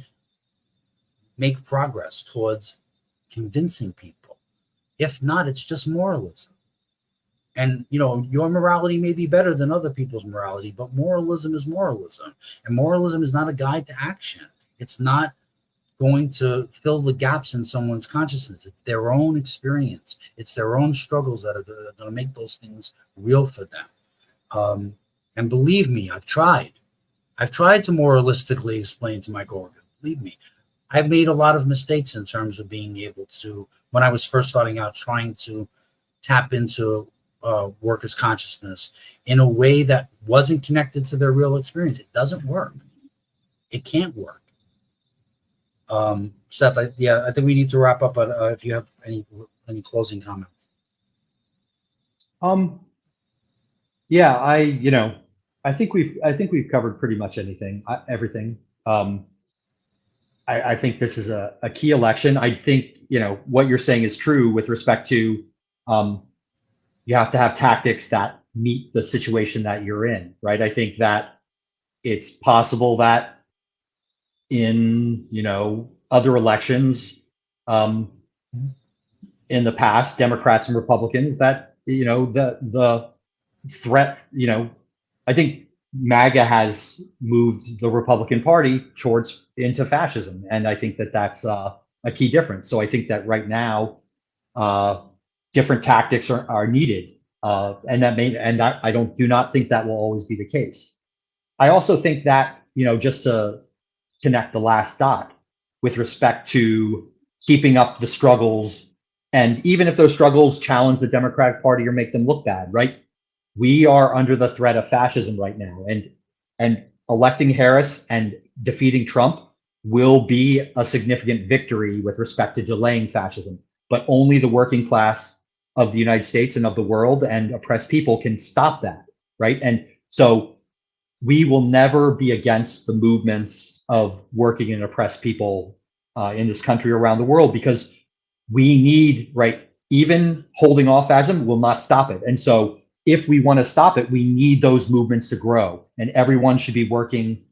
make progress towards convincing people? If not, it's just moralism. And your morality may be better than other people's morality, but moralism is moralism, and moralism is not a guide to action. It's not going to fill the gaps in someone's consciousness. It's their own experience. It's their own struggles that are going to make those things real for them. And believe me, I've tried to moralistically explain to my coworkers. Believe me, I've made a lot of mistakes in terms of being able to, when I was first starting out, trying to tap into workers' consciousness in a way that wasn't connected to their real experience. It doesn't work. It can't work. Seth, I think we need to wrap up, but if you have any closing comments. Yeah, I think we've covered pretty much everything. I think this is a key election. I think, what you're saying is true with respect to, you have to have tactics that meet the situation that you're in, right? I think that it's possible that in, other elections, in the past, Democrats and Republicans, that, the threat, I think MAGA has moved the Republican Party into fascism, and I think that that's a key difference. So I think that right now, different tactics are needed, and I do not think that will always be the case. I also think that, just to connect the last dot with respect to keeping up the struggles, and even if those struggles challenge the Democratic Party or make them look bad, right? We are under the threat of fascism right now, and electing Harris and defeating Trump will be a significant victory with respect to delaying fascism. But only the working class of the United States and of the world and oppressed people can stop that, right? And so we will never be against the movements of working and oppressed people in this country around the world, because we need, right, even holding off fascism will not stop it. And so if we want to stop it, we need those movements to grow, and everyone should be working,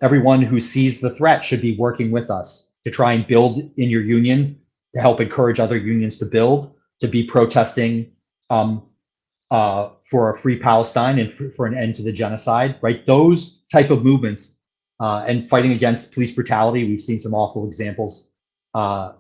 everyone who sees the threat should be working with us to try and build in your union, to help encourage other unions to build, to be protesting for a free Palestine and for an end to the genocide, right? Those type of movements, and fighting against police brutality. We've seen some awful examples of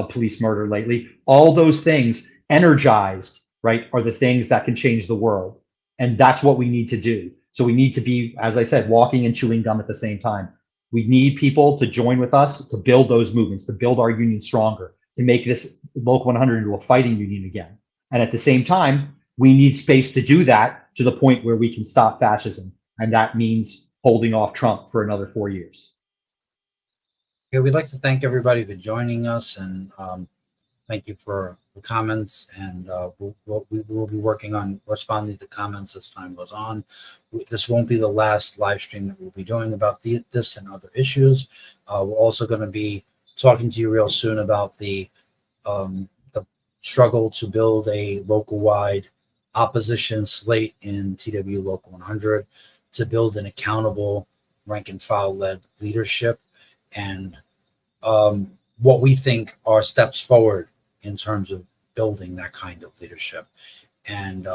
police murder lately. All those things energized, right, are the things that can change the world. And that's what we need to do. So we need to be, as I said, walking and chewing gum at the same time. We need people to join with us to build those movements, to build our union stronger, to make this Local 100 into a fighting union again. And at the same time, we need space to do that to the point where we can stop fascism. And that means holding off Trump for another 4 years. Yeah, we'd like to thank everybody for joining us, and thank you for the comments. And we will be working on responding to comments as time goes on. This won't be the last live stream that we'll be doing about this and other issues. We're also going to be talking to you real soon about the struggle to build a local-wide opposition slate in TW Local 100, to build an accountable rank and file led leadership, and what we think are steps forward in terms of building that kind of leadership, and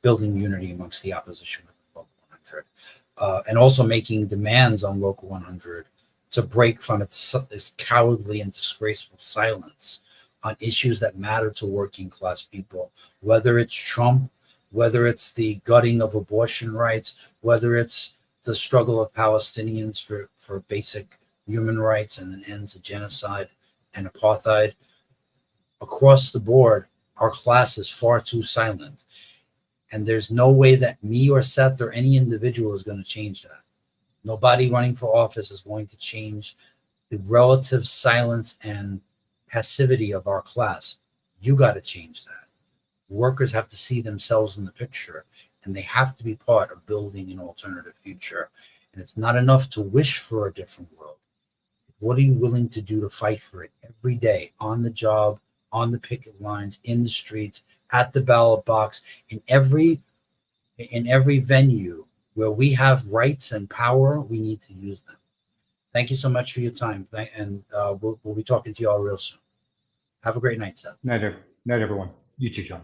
building unity amongst the opposition of Local 100, and also making demands on Local 100 to break from its cowardly and disgraceful silence on issues that matter to working class people, whether it's Trump, whether it's the gutting of abortion rights, whether it's the struggle of Palestinians for basic human rights and an end to genocide and apartheid. Across the board, our class is far too silent. And there's no way that me or Seth or any individual is going to change that. Nobody running for office is going to change the relative silence and passivity of our class. You got to change that. Workers have to see themselves in the picture, and they have to be part of building an alternative future. And it's not enough to wish for a different world. What are you willing to do to fight for it every day, on the job, on the picket lines, in the streets, at the ballot box, in every venue where we have rights and power? We need to use them. Thank you so much for your time, and we'll be talking to you all real soon. Have a great night, Seth. Night, everyone. You too, John.